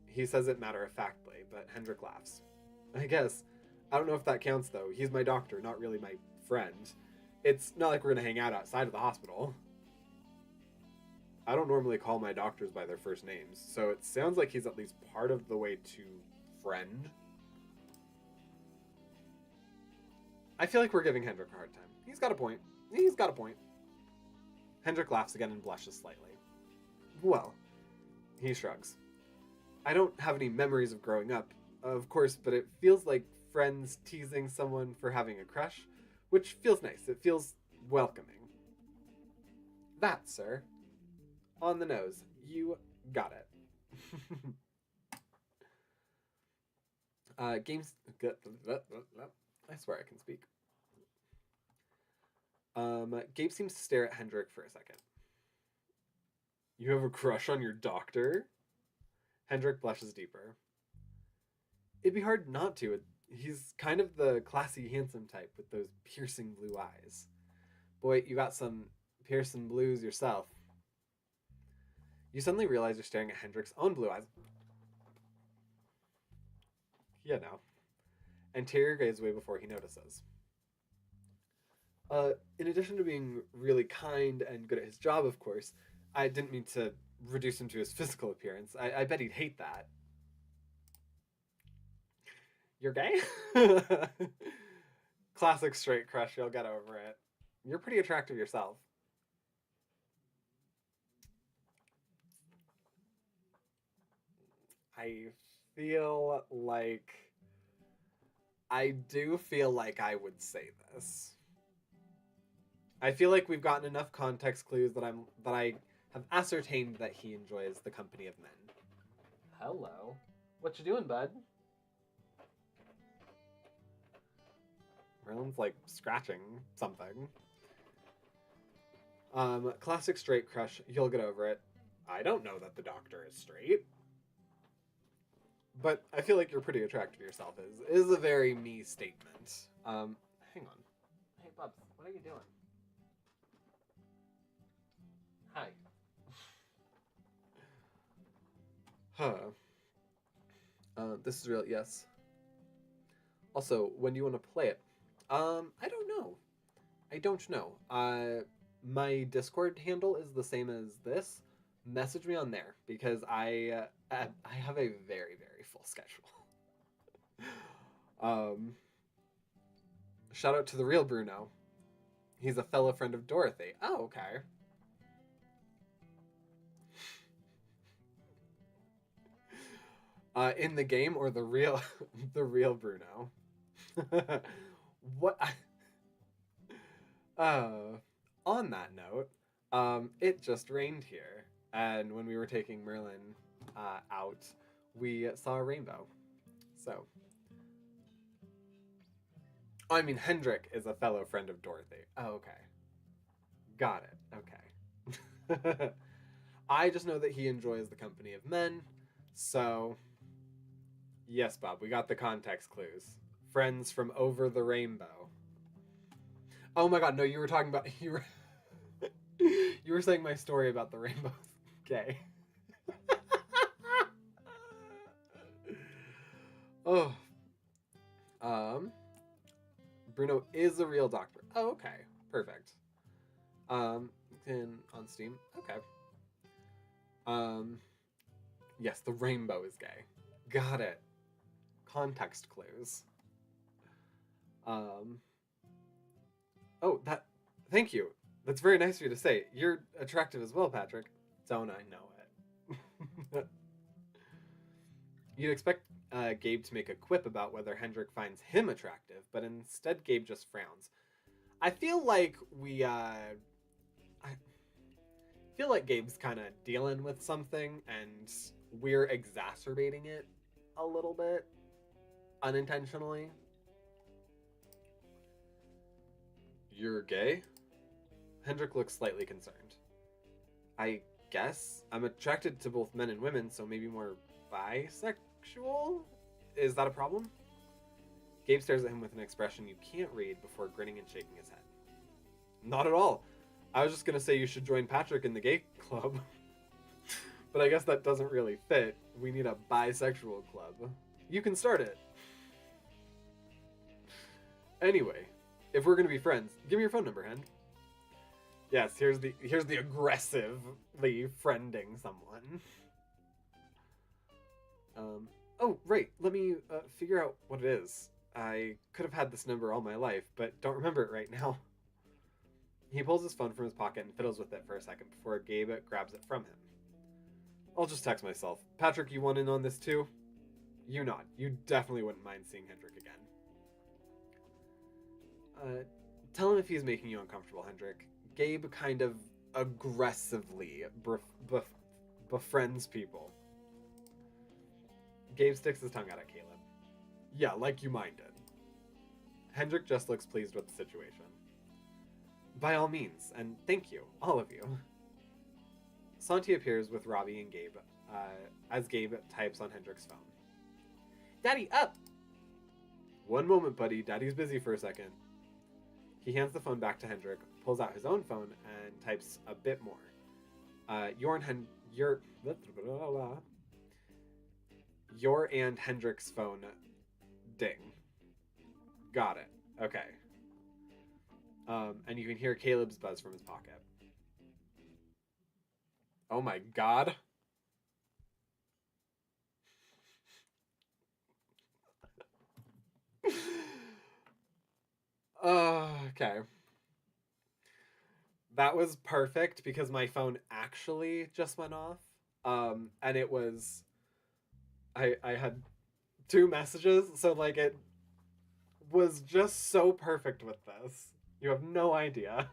He says it matter-of-factly, but Hendrik laughs. I guess. I don't know if that counts, though. He's my doctor, not really my friend. It's not like we're gonna hang out outside of the hospital. I don't normally call my doctors by their first names, so it sounds like he's at least part of the way to friend. I feel like we're giving Hendrik a hard time. He's got a point. He's got a point. Hendrik laughs again and blushes slightly. Well, he shrugs. I don't have any memories of growing up, of course, but it feels like friends teasing someone for having a crush, which feels nice. It feels welcoming. That, sir. On the nose. You got it. Games. I swear I can speak. Gabe seems to stare at Hendrik for a second. You have a crush on your doctor? Hendrik blushes deeper. It'd be hard not to. He's kind of the classy, handsome type with those piercing blue eyes. Boy, you got some piercing blues yourself. You suddenly realize you're staring at Hendrik's own blue eyes. Yeah, no. And tear your gaze away before he notices. In addition to being really kind and good at his job, of course, I didn't mean to reduce him to his physical appearance. I bet he'd hate that. You're gay? Classic straight crush, you'll get over it. You're pretty attractive yourself. I feel like... I do feel like I would say this. I feel like we've gotten enough context clues that I have ascertained that he enjoys the company of men. Hello. What you doing, bud? Merlin's like scratching something. Classic straight crush. You'll get over it. I don't know that the doctor is straight. But I feel like you're pretty attractive yourself is a very me statement. Hang on. Hey, Bubs, what are you doing? Hi. This is real, yes. Also, when do you want to play it? I don't know. I don't know. My Discord handle is the same as this. Message me on there because I have a very, very full schedule. Shout out to the real Bruno. He's a fellow friend of Dorothy. Oh, okay. In the game or the real the real Bruno? What? On that note, it just rained here, and when we were taking Merlin out, we saw a rainbow. So, I mean, Hendrik is a fellow friend of Dorothy. Oh, okay. Got it. Okay. I just know that he enjoys the company of men, so... Yes, Bob, we got the context clues. Friends from over the rainbow. Oh my god, no, you were talking about... You were, you were saying my story about the rainbow's gay. Oh. Bruno is a real doctor. Oh, okay. Perfect. On Steam. Okay. Yes, the rainbow is gay. Got it. Context clues. Oh, thank you. That's very nice of you to say. You're attractive as well, Patrick. Don't I know it? You'd expect Gabe to make a quip about whether Hendrik finds him attractive, but instead Gabe just frowns. I feel like I feel like Gabe's kind of dealing with something, and we're exacerbating it a little bit, unintentionally. You're gay? Hendrik looks slightly concerned. I guess I'm attracted to both men and women, so maybe more bisexual? Is that a problem? Gabe stares at him with an expression you can't read before grinning and shaking his head. Not at all. I was just going to say you should join Patrick in the gay club. But I guess that doesn't really fit. We need a bisexual club. You can start it. Anyway, if we're going to be friends, give me your phone number, Hen. Yes, here's the aggressively friending someone. Oh, right. Let me figure out what it is. I could have had this number all my life, but don't remember it right now. He pulls his phone from his pocket and fiddles with it for a second before Gabe grabs it from him. I'll just text myself. Patrick, you want in on this too? You nod. You definitely wouldn't mind seeing Hendrik again. Tell him if he's making you uncomfortable, Hendrik. Gabe kind of aggressively befriends people. Gabe sticks his tongue out at Caleb. Yeah, like you minded. Hendrik just looks pleased with the situation. By all means, and thank you, all of you. Santi appears with Robbie and Gabe as Gabe types on Hendrik's phone. Daddy, up! One moment, buddy. Daddy's busy for a second. He hands the phone back to Hendrik, pulls out his own phone, and types a bit more. Your and Hendrik's phone. Ding. Got it. Okay. And you can hear Caleb's buzz from his pocket. Oh my god. Okay. That was perfect because my phone actually just went off. And it was... I had 2 messages, so like it was just so perfect with this. You have no idea.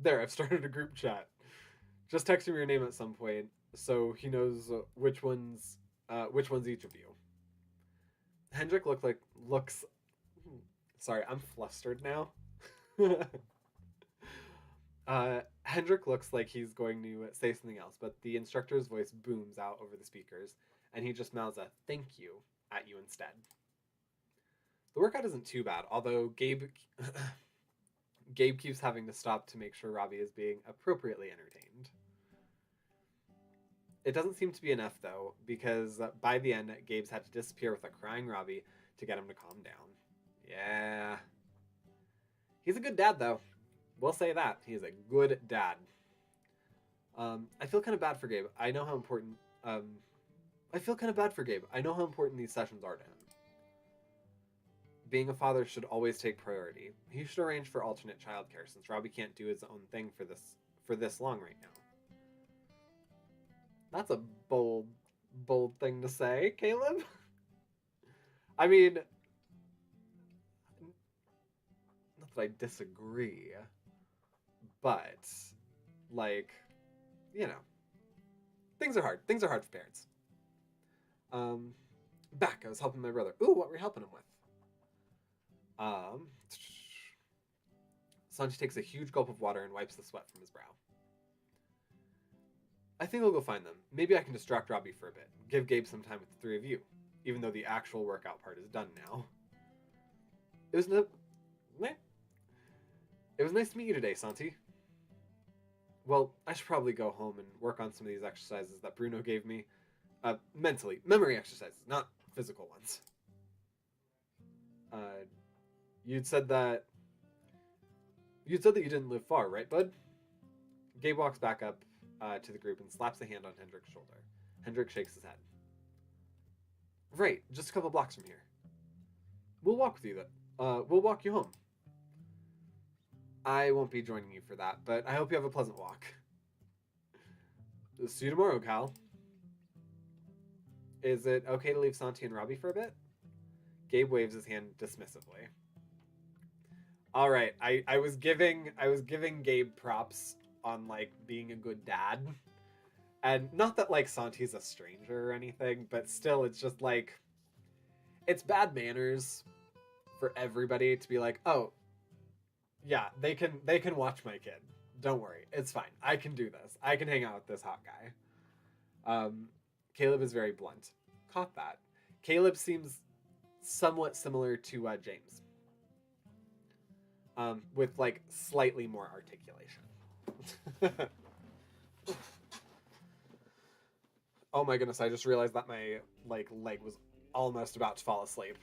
There, I've started a group chat. Just text him your name at some point so he knows which one's each of you. Hendrik looks. Sorry, I'm flustered now. Hendrik looks like he's going to say something else, but the instructor's voice booms out over the speakers, and he just mouths a "thank you" at you instead. The workout isn't too bad, although Gabe keeps having to stop to make sure Robbie is being appropriately entertained. It doesn't seem to be enough, though, because by the end, Gabe's had to disappear with a crying Robbie to get him to calm down. Yeah. He's a good dad, though. We'll say that. He is a good dad. I feel kind of bad for Gabe. I know how important... I feel kind of bad for Gabe. I know how important these sessions are to him. Being a father should always take priority. He should arrange for alternate childcare since Robbie can't do his own thing for this long right now. That's a bold thing to say, Caleb. I mean, not that I disagree, but like, you know, things are hard. Things are hard for parents. Back, I was helping my brother. Ooh, what were you helping him with? Sanji takes a huge gulp of water and wipes the sweat from his brow. I think I'll go find them. Maybe I can distract Robbie for a bit. Give Gabe some time with the 3 of you, even though the actual workout part is done now. It was nice to meet you today, Santi. Well, I should probably go home and work on some of these exercises that Bruno gave me. Memory exercises, not physical ones. You'd said that you didn't live far, right, bud? Gabe walks back up to the group and slaps a hand on Hendrik's shoulder. Hendrik shakes his head. Right, just a couple blocks from here. We'll walk with you then. We'll walk you home. I won't be joining you for that, but I hope you have a pleasant walk. See you tomorrow, Cal. Is it okay to leave Santi and Robbie for a bit? Gabe waves his hand dismissively. All right, I was giving Gabe props on like being a good dad, and not that like Santi's a stranger or anything, but still, it's just like it's bad manners for everybody to be like, oh, yeah, they can watch my kid. Don't worry, it's fine. I can do this. I can hang out with this hot guy. Caleb is very blunt. Caught that. Caleb seems somewhat similar to James. With like slightly more articulation. Oh my goodness, I just realized that my leg was almost about to fall asleep.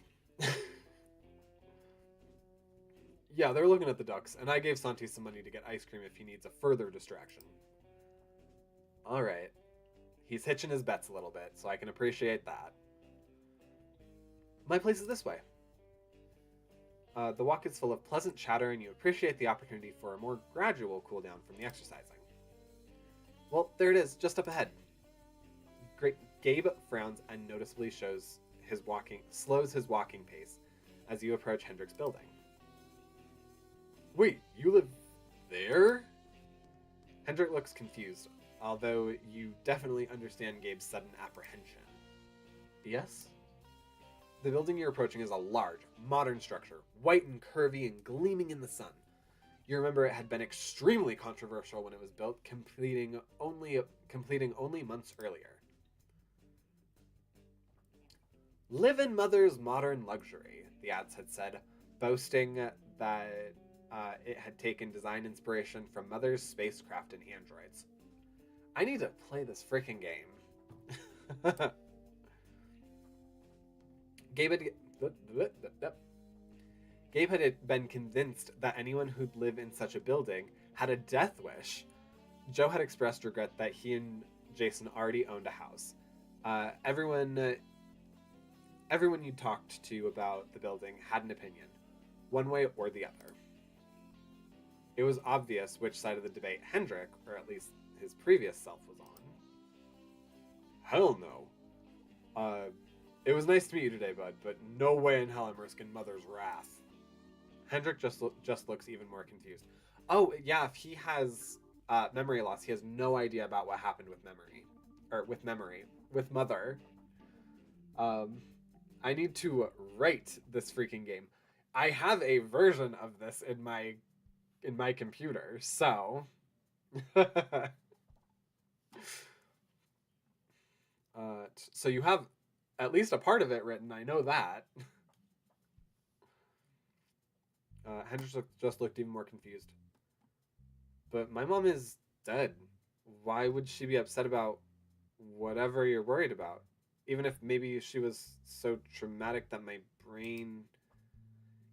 Yeah, they're looking at the ducks, and I gave Santi some money to get ice cream if he needs a further distraction. Alright. He's hitching his bets a little bit, so I can appreciate that. My place is this way. The walk is full of pleasant chatter, and you appreciate the opportunity for a more gradual cool down from the exercising. Well, there it is, just up ahead. Great. Gabe frowns and noticeably slows his walking pace as you approach Hendrick's building. Wait, you live there? Hendrick looks confused, although you definitely understand Gabe's sudden apprehension. Yes? The building you're approaching is a large, modern structure, white and curvy and gleaming in the sun. You remember it had been extremely controversial when it was built, completing only months earlier. Live in Mother's modern luxury, the ads had said, boasting that it had taken design inspiration from Mother's spacecraft and androids. I need to play this freaking game. Gabe had been convinced that anyone who'd live in such a building had a death wish. Joe had expressed regret that he and Jason already owned a house. Everyone you talked to about the building had an opinion, one way or the other. It was obvious which side of the debate Hendrick, or at least his previous self, was on. Hell no. It was nice to meet you today, bud, but no way in hell I'm risking Mother's wrath. Hendrick just looks even more confused. Oh, yeah, if he has memory loss, he has no idea about what happened with Mother. I need to write this freaking game. I have a version of this in my computer, so so you have at least a part of it written. I know that. Hendricks just looked even more confused. But my mom is dead. Why would she be upset about whatever you're worried about? Even if maybe she was so traumatic that my brain...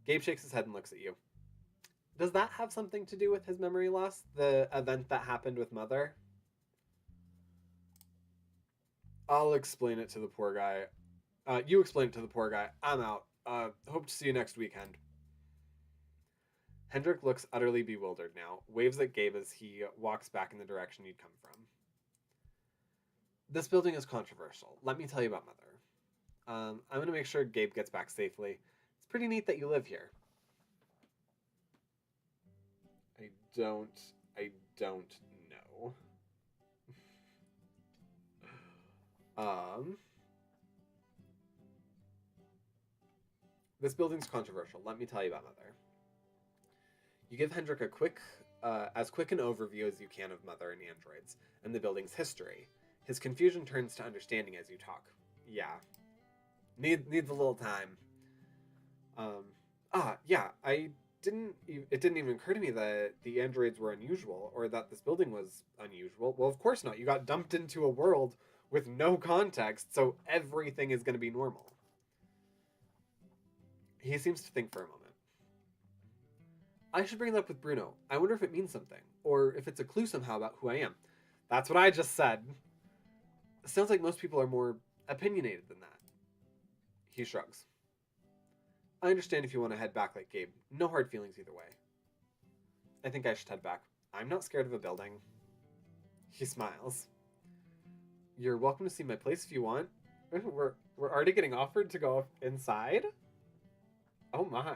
Gabe shakes his head and looks at you. Does that have something to do with his memory loss? The event that happened with Mother? I'll explain it to the poor guy. You explain it to the poor guy. I'm out. Hope to see you next weekend. Hendrick looks utterly bewildered now, waves at Gabe as he walks back in the direction you'd come from. This building is controversial. Let me tell you about Mother. I'm going to make sure Gabe gets back safely. It's pretty neat that you live here. I don't know. This building's controversial. Let me tell you about Mother. You give Hendrick as quick an overview as you can of Mother and androids, and the building's history. His confusion turns to understanding as you talk. Yeah. Needs a little time. Yeah, it didn't even occur to me that the androids were unusual, or that this building was unusual. Well, of course not. You got dumped into a world with no context, so everything is going to be normal. He seems to think for a moment. I should bring it up with Bruno. I wonder if it means something, or if it's a clue somehow about who I am. That's what I just said. It sounds like most people are more opinionated than that. He shrugs. I understand if you want to head back like Gabe. No hard feelings either way. I think I should head back. I'm not scared of a building. He smiles. You're welcome to see my place if you want. We're already getting offered to go inside? Oh my.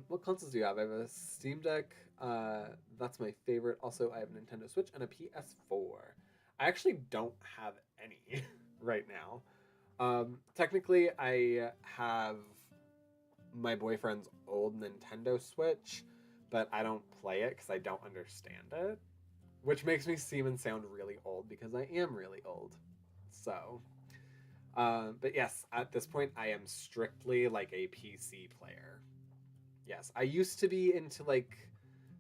What consoles do you have? I have a Steam Deck. That's my favorite. Also, I have a Nintendo Switch and a PS4. I actually don't have any right now. Technically, I have my boyfriend's old Nintendo Switch, but I don't play it because I don't understand it, which makes me seem and sound really old because I am really old. So, but yes, at this point, I am strictly like a PC player. Yes, I used to be into like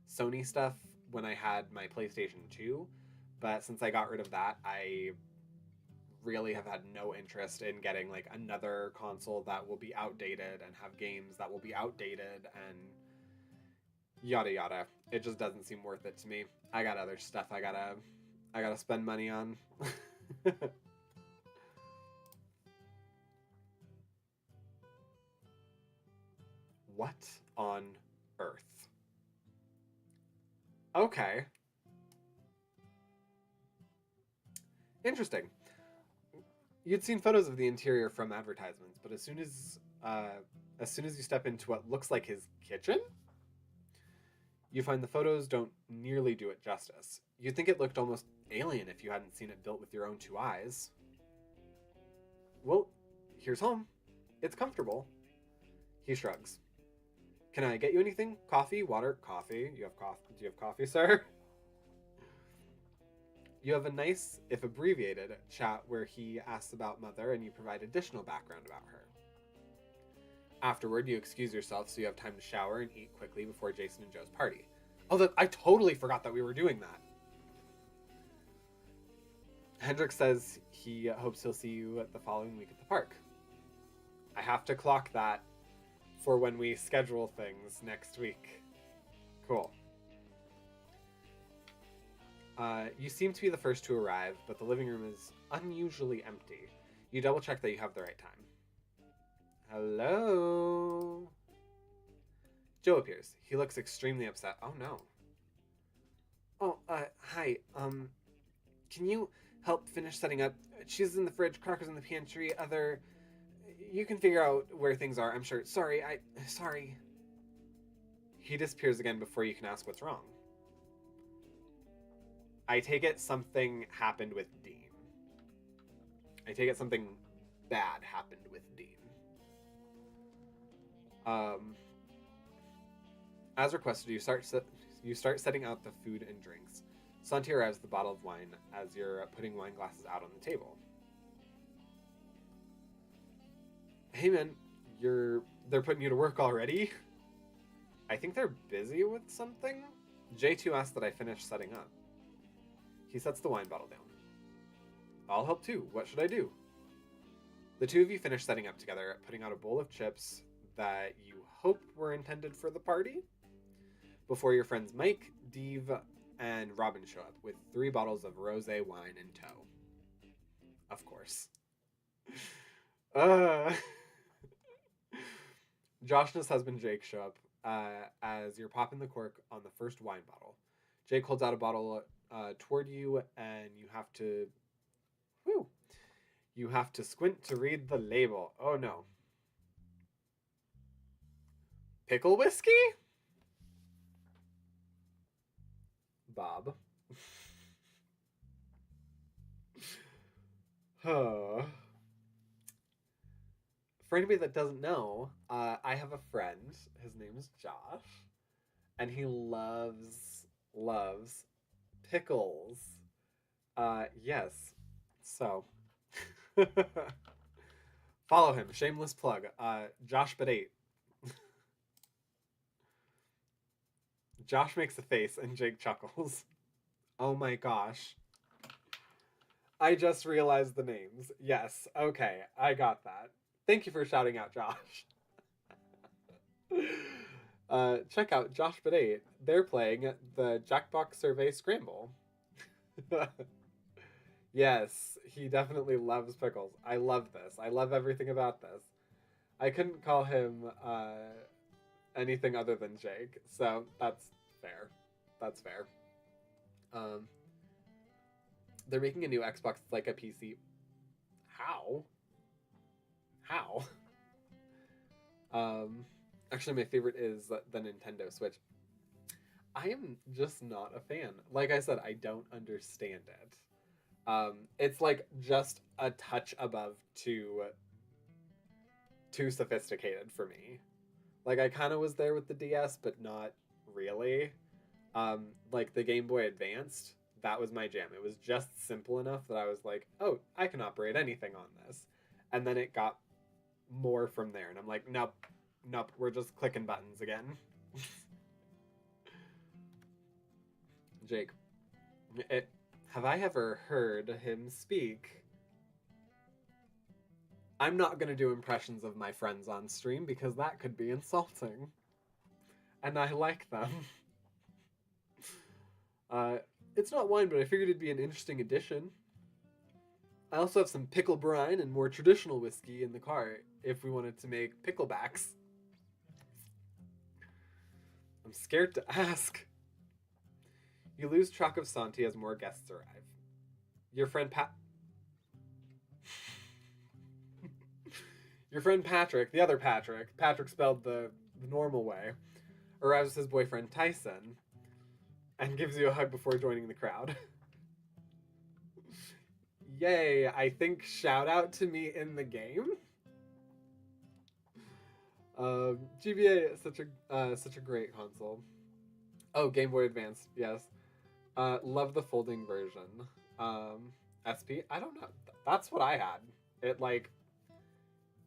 Sony stuff when I had my PlayStation 2, but since I got rid of that, I really have had no interest in getting like another console that will be outdated and have games that will be outdated and yada yada. It just doesn't seem worth it to me. I got other stuff I gotta spend money on. What on earth? Okay. Interesting. You'd seen photos of the interior from advertisements, but as soon as you step into what looks like his kitchen, you find the photos don't nearly do it justice. You'd think it looked almost alien if you hadn't seen it built with your own two eyes. Well, here's home. It's comfortable. He shrugs. Can I get you anything? Coffee? Water? Coffee? You have coffee? Do you have coffee, sir? You have a nice, if abbreviated, chat where he asks about Mother and you provide additional background about her. Afterward, you excuse yourself so you have time to shower and eat quickly before Jason and Joe's party. Oh, I totally forgot that we were doing that. Hendrik says he hopes he'll see you the following week at the park. I have to clock that for when we schedule things next week. Cool. You seem to be the first to arrive, but the living room is unusually empty. You double check that you have the right time. Hello? Joe appears. He looks extremely upset. Oh no. Oh, hi. Can you help finish setting up? Cheese in the fridge, crackers in the pantry, You can figure out where things are, I'm sure. Sorry. He disappears again before you can ask what's wrong. I take it something happened with Dean. I take it something bad happened with Dean. As requested, you start setting out the food and drinks. Santi arrives with a bottle of wine as you're putting wine glasses out on the table. Hey man, they're putting you to work already? I think they're busy with something? J2 asked that I finish setting up. He sets the wine bottle down. I'll help too. What should I do? The two of you finish setting up together, putting out a bowl of chips that you hope were intended for the party, before your friends Mike, Dave, and Robin show up with 3 bottles of rosé wine in tow. Of course. Josh and his husband Jake show up as you're popping the cork on the first wine bottle. Jake holds out a bottle toward you, and you have to squint to read the label. Oh no. Pickle whiskey? Bob. For anybody that doesn't know, I have a friend. His name is Josh, and he loves pickles. Yes. So, follow him. Shameless plug. Josh But8. Josh makes a face and Jake chuckles. Oh my gosh. I just realized the names. Yes. Okay. I got that. Thank you for shouting out, Josh. Check out Josh But8. They're playing the Jackbox Survey Scramble. Yes, he definitely loves pickles. I love this. I love everything about this. I couldn't call him anything other than Jake, so that's fair. That's fair. They're making a new Xbox like a PC. How? Actually, my favorite is the Nintendo Switch. I am just not a fan. Like I said, I don't understand it. It's like just a touch above too sophisticated for me. Like I kind of was there with the DS, but not really. Like the Game Boy Advanced, that was my jam. It was just simple enough that I was like, oh, I can operate anything on this. And then it got more from there, and I'm like, nope, we're just clicking buttons again. Jake, have I ever heard him speak? I'm not going to do impressions of my friends on stream because that could be insulting. And I like them. It's not wine, but I figured it'd be an interesting addition. I also have some pickle brine and more traditional whiskey in the car if we wanted to make picklebacks. I'm scared to ask. You lose track of Santi as more guests arrive. Your friend Your friend Patrick, the other Patrick, Patrick spelled the normal way, arrives with his boyfriend Tyson and gives you a hug before joining the crowd. Yay, I think shout out to me in the game. GBA is such a great console. Oh, Game Boy Advance, yes. Love the folding version. SP, I don't know. That's what I had. It like,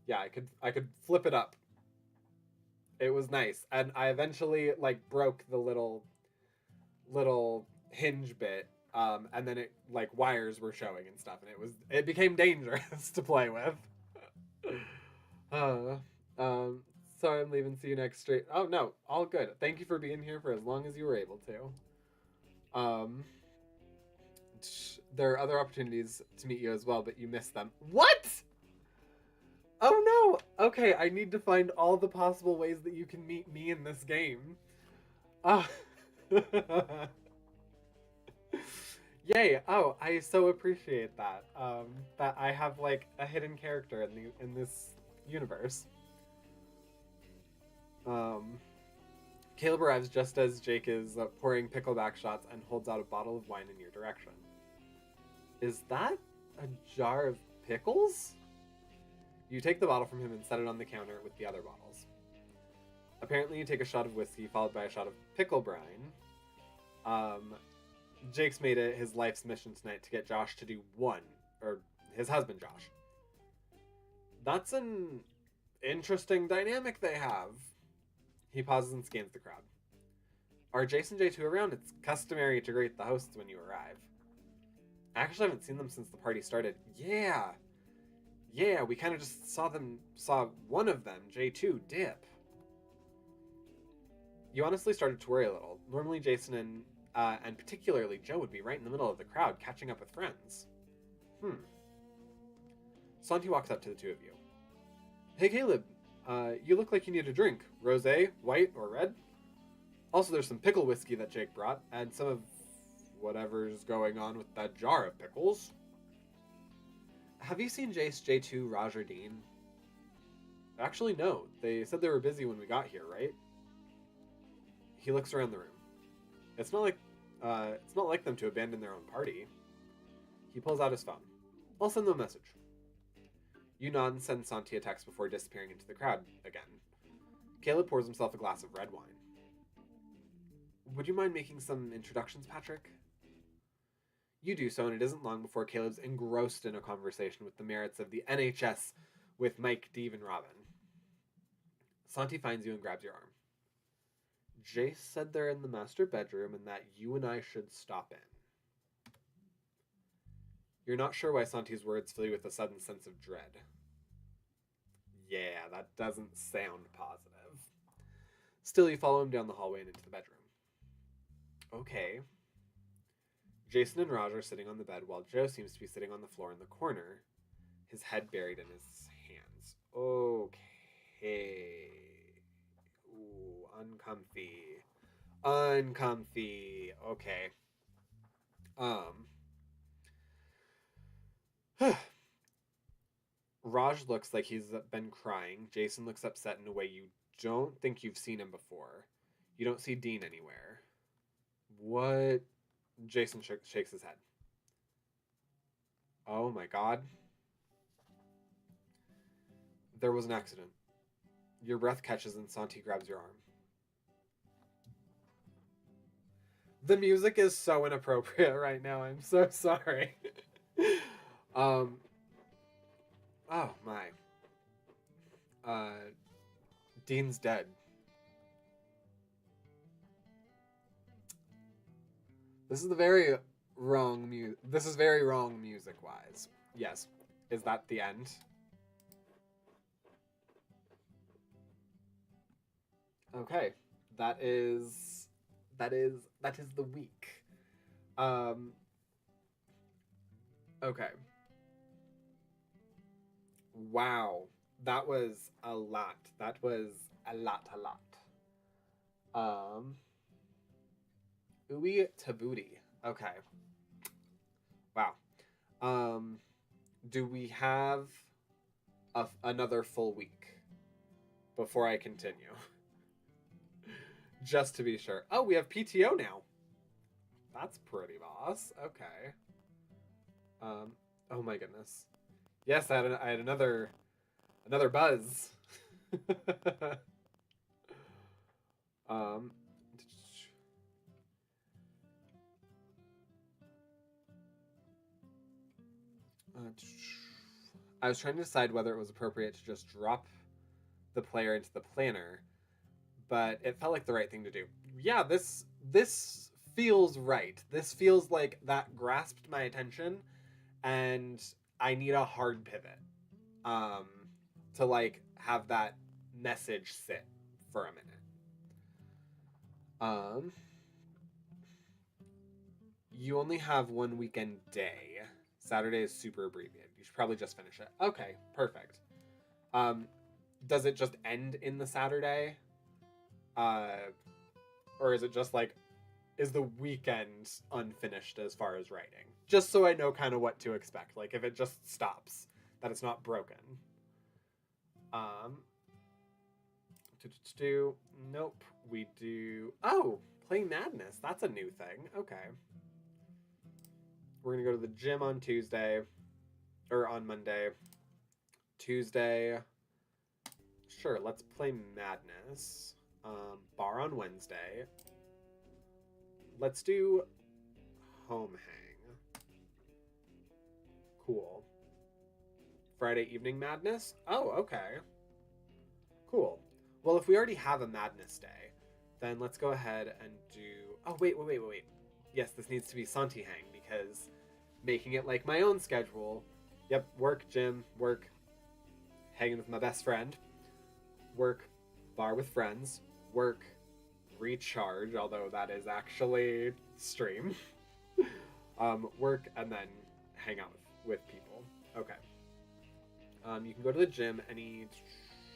yeah, I could flip it up. It was nice, and I eventually like broke the little hinge bit, and then it like wires were showing and stuff, and it became dangerous to play with. uh, sorry, I'm leaving. See you next street. Oh no, all good. Thank you for being here for as long as you were able to. There are other opportunities to meet you as well, but you missed them. What? Oh no! Okay, I need to find all the possible ways that you can meet me in this game. Uh, Yay! Oh, I so appreciate that. That I have like a hidden character in this universe. Um, Caleb arrives just as Jake is pouring pickleback shots and holds out a bottle of wine in your direction. Is that a jar of pickles? You take the bottle from him and set it on the counter with the other bottles. Apparently, you take a shot of whiskey followed by a shot of pickle brine. Jake's made it his life's mission tonight to get Josh to do one, or his husband Josh. That's an interesting dynamic they have. He pauses and scans the crowd. Are Jason J2 around? It's customary to greet the hosts when you arrive. I actually haven't seen them since the party started. Yeah, we kind of just saw one of them, J2, dip. You honestly started to worry a little. Normally Jason and particularly Joe would be right in the middle of the crowd, catching up with friends. Santi walks up to the two of you. Hey Caleb, you look like you need a drink. Rosé, white, or red? Also, there's some pickle whiskey that Jake brought, and some of whatever's going on with that jar of pickles. Have you seen Jace, J2, Raj, or Dean? Actually, no. They said they were busy when we got here, right? He looks around the room. It's not like them to abandon their own party. He pulls out his phone. I'll send them a message. You nod and send Santi a text before disappearing into the crowd again. Caleb pours himself a glass of red wine. Would you mind making some introductions, Patrick? You do so, and it isn't long before Caleb's engrossed in a conversation with the merits of the NHS with Mike, Dave, and Robin. Santi finds you and grabs your arm. Jace said they're in the master bedroom and that you and I should stop in. You're not sure why Santi's words fill you with a sudden sense of dread. Yeah, that doesn't sound positive. Still, you follow him down the hallway and into the bedroom. Okay. Jason and Raj are sitting on the bed while Joe seems to be sitting on the floor in the corner, his head buried in his hands. Okay. Ooh, uncomfy. Okay. Raj looks like he's been crying. Jason looks upset in a way you don't think you've seen him before. You don't see Dean anywhere. What? Jason shakes his head. Oh my god. There was an accident. Your breath catches and Santi grabs your arm. The music is so inappropriate right now. I'm so sorry. Oh my. Dean's dead. This is very wrong music-wise. Yes. Is that the end? Okay. That is the week. Okay. Wow. That was a lot. That was a lot. Ooey to booty. Okay. Wow. Do we have another full week before I continue. Just to be sure. Oh, we have PTO now. That's pretty boss. Okay. Oh my goodness. Yes, I had another buzz. um, I was trying to decide whether it was appropriate to just drop the player into the planner, but it felt like the right thing to do. Yeah, this feels right. This feels like that grasped my attention, and I need a hard pivot to like have that message sit for a minute. You only have one weekend day. Saturday is super abbreviated. You should probably just finish it. Okay, perfect. Does it just end in the Saturday? Or is it just like, is the weekend unfinished as far as writing? Just so I know kind of what to expect. Like if it just stops, that it's not broken. Nope. We do. Oh, Play Madness. That's a new thing. Okay. We're gonna go to the gym on Tuesday, or on Monday. Tuesday. Sure, let's play Madness. Bar on Wednesday. Let's do Home Hang. Cool. Friday evening Madness? Oh, okay. Cool. Well, if we already have a Madness day, then let's go ahead and do... Oh, wait. Yes, this needs to be Santi Hang, because making it like my own schedule. Yep, work, gym, work, hanging with my best friend, work, bar with friends, work, recharge, although that is actually stream, work, and then hang out with people. Okay. You can go to the gym any...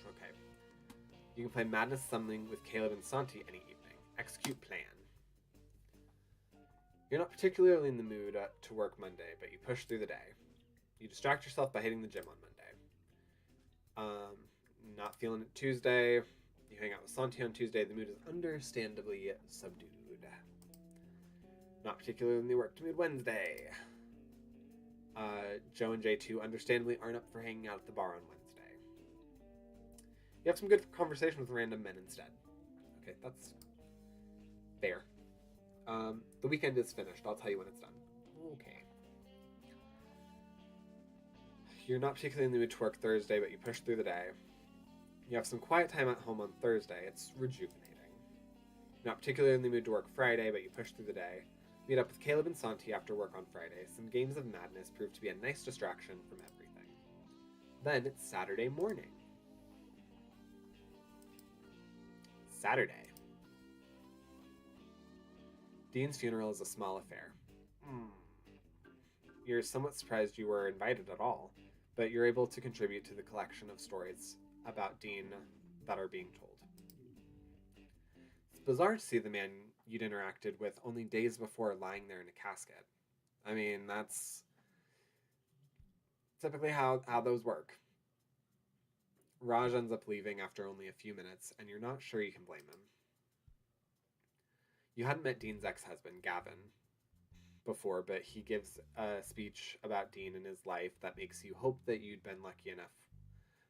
Okay. You can play Madness Summoning with Caleb and Santi any evening. Execute plan. You're not particularly in the mood to work Monday, but you push through the day. You distract yourself by hitting the gym on Monday. Not feeling it Tuesday. You hang out with Santi on Tuesday. The mood is understandably subdued. Not particularly in the work mood Wednesday. Joe and J2 understandably aren't up for hanging out at the bar on Wednesday. You have some good conversation with random men instead. Okay, that's fair. The weekend is finished. I'll tell you when it's done. Okay. You're not particularly in the mood to work Thursday, but you push through the day. You have some quiet time at home on Thursday. It's rejuvenating. You're not particularly in the mood to work Friday, but you push through the day. Meet up with Caleb and Santi after work on Friday. Some games of Madness prove to be a nice distraction from everything. Then it's Saturday morning. Saturday. Dean's funeral is a small affair. You're somewhat surprised you were invited at all, but you're able to contribute to the collection of stories about Dean that are being told. It's bizarre to see the man you'd interacted with only days before lying there in a casket. I mean, that's typically how those work. Raj ends up leaving after only a few minutes, and you're not sure you can blame him. You hadn't met Dean's ex-husband, Gavin, before, but he gives a speech about Dean and his life that makes you hope that you'd been lucky enough.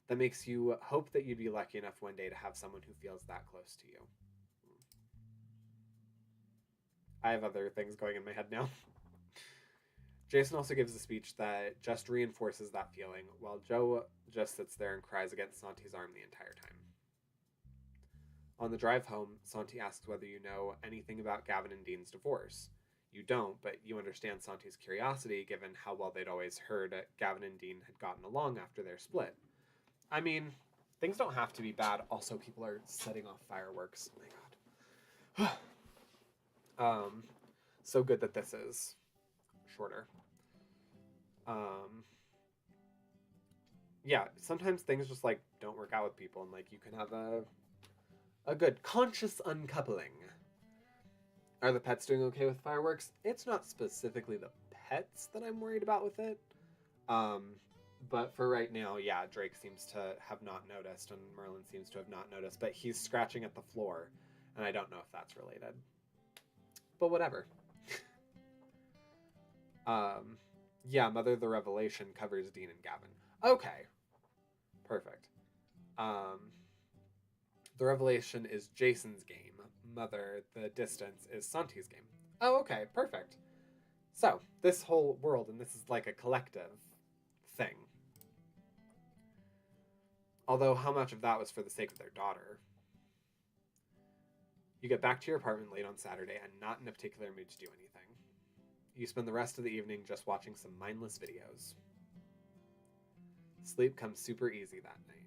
That makes you hope that you'd be lucky enough one day to have someone who feels that close to you. I have other things going in my head now. Jason also gives a speech that just reinforces that feeling, while Joe just sits there and cries against Santi's arm the entire time. On the drive home, Santi asks whether you know anything about Gavin and Dean's divorce. You don't, but you understand Santi's curiosity given how well they'd always heard Gavin and Dean had gotten along after their split. I mean, things don't have to be bad. Also, people are setting off fireworks. Oh my god. So good that this is shorter. Yeah, sometimes things just like don't work out with people, and like you can have a good conscious uncoupling. Are the pets doing okay with fireworks? It's not specifically the pets that I'm worried about with it. But for right now, yeah, Drake seems to have not noticed, and Merlin seems to have not noticed. But he's scratching at the floor, and I don't know if that's related. But whatever. um, yeah, Mother the Revelation covers Dean and Gavin. Okay, perfect. Um, the Revelation is Jason's game. Mother the Distance is Santi's game. Oh, okay, perfect. So this whole world, and this is like a collective thing. Although, how much of that was for the sake of their daughter? You get back to your apartment late on Saturday and not in a particular mood to do anything. You spend the rest of the evening just watching some mindless videos. Sleep comes super easy that night.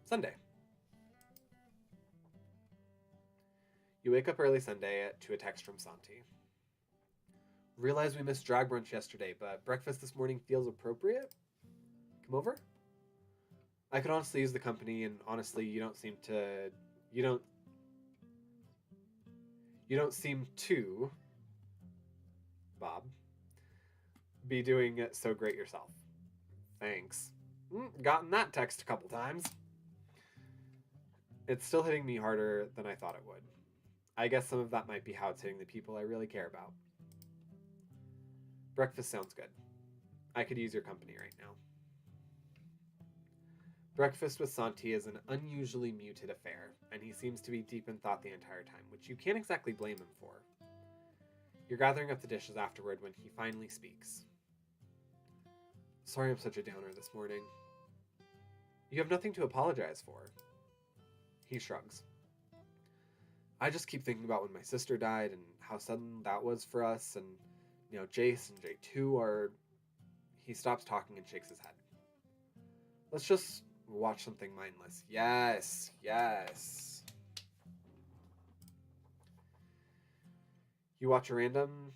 Sunday. You wake up early Sunday to a text from Santi. Realize we missed drag brunch yesterday, but breakfast this morning feels appropriate. Come over? I could honestly use the company, and honestly, you don't seem to Bob, be doing it so great yourself. Thanks. Gotten that text a couple times. It's still hitting me harder than I thought it would. I guess some of that might be how it's hitting the people I really care about. Breakfast sounds good. I could use your company right now. Breakfast with Santi is an unusually muted affair, and he seems to be deep in thought the entire time, which you can't exactly blame him for. You're gathering up the dishes afterward when he finally speaks. Sorry I'm such a downer this morning. You have nothing to apologize for. He shrugs. I just keep thinking about when my sister died and how sudden that was for us, and, Jace and J2 are... He stops talking and shakes his head. Let's just watch something mindless. Yes, yes. You watch a random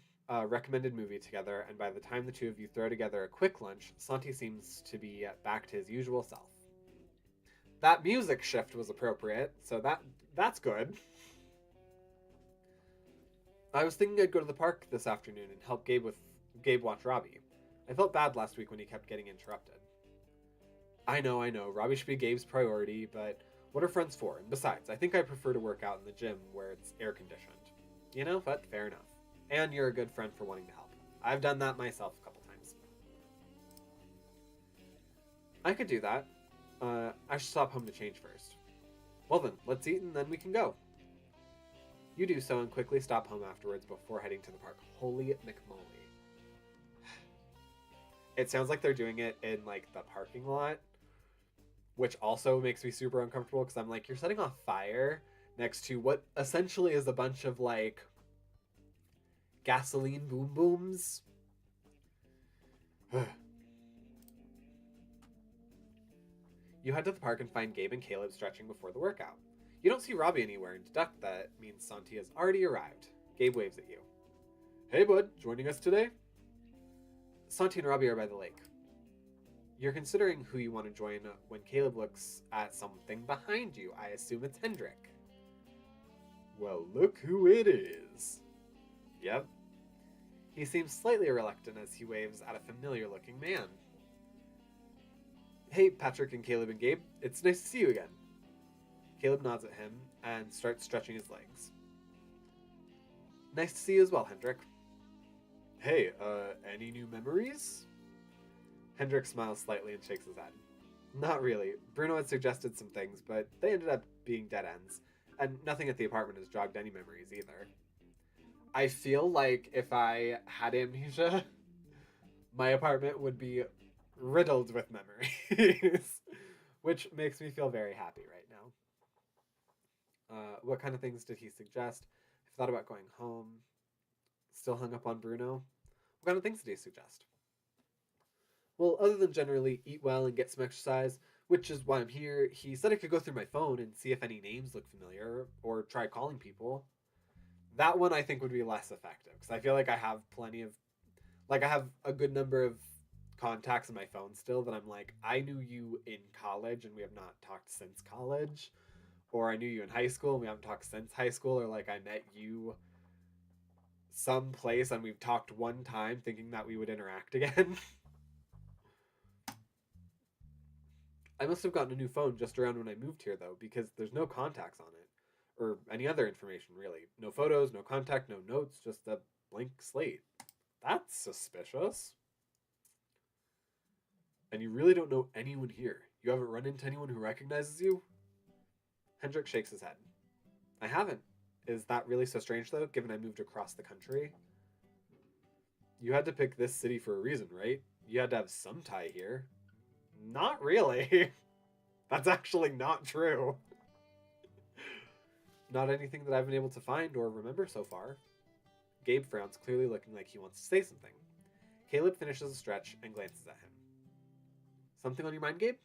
recommended movie together, and by the time the two of you throw together a quick lunch, Santi seems to be back to his usual self. That music shift was appropriate, so that's good. I was thinking I'd go to the park this afternoon and help Gabe watch Robbie. I felt bad last week when he kept getting interrupted. I know. Robbie should be Gabe's priority, but what are friends for? And besides, I think I prefer to work out in the gym where it's air conditioned. But fair enough. And you're a good friend for wanting to help. I've done that myself a couple times. I could do that. I should stop home to change first. Well then, let's eat and then we can go. You do so and quickly stop home afterwards before heading to the park. Holy McMolly. It sounds like they're doing it in, the parking lot, which also makes me super uncomfortable because I'm like, you're setting off fire next to what essentially is a bunch of, gasoline boom booms. You head to the park and find Gabe and Caleb stretching before the workout. You don't see Robbie anywhere and deduct that means Santi has already arrived. Gabe waves at you. Hey bud, joining us today? Santi and Robbie are by the lake. You're considering who you want to join when Caleb looks at something behind you. I assume it's Hendrik. Well, look who it is. Yep. He seems slightly reluctant as he waves at a familiar-looking man. Hey, Patrick and Caleb and Gabe. It's nice to see you again. Caleb nods at him and starts stretching his legs. Nice to see you as well, Hendrik. Hey, any new memories? Hendrik smiles slightly and shakes his head. Not really. Bruno had suggested some things, but they ended up being dead ends, and nothing at the apartment has jogged any memories either. I feel like if I had amnesia, my apartment would be riddled with memories, which makes me feel very happy right now. What kind of things did he suggest? I've thought about going home. Still hung up on Bruno. What kind of things did he suggest? Well, other than generally eat well and get some exercise, which is why I'm here, he said I could go through my phone and see if any names look familiar, or try calling people. That one I think would be less effective, because I feel like I have I have a good number of contacts in my phone still that I'm like, I knew you in college and we have not talked since college, or I knew you in high school and we haven't talked since high school, or I met you some place and we've talked one time thinking that we would interact again. I must have gotten a new phone just around when I moved here, though, because there's no contacts on it. Or any other information, really. No photos, no contact, no notes, just a blank slate. That's suspicious. And you really don't know anyone here. You haven't run into anyone who recognizes you? Hendrik shakes his head. I haven't. Is that really so strange, though, given I moved across the country? You had to pick this city for a reason, right? You had to have some tie here. Not really. That's actually not true. Not anything that I've been able to find or remember so far. Gabe frowns, clearly looking like he wants to say something. Caleb finishes a stretch and glances at him. Something on your mind, Gabe?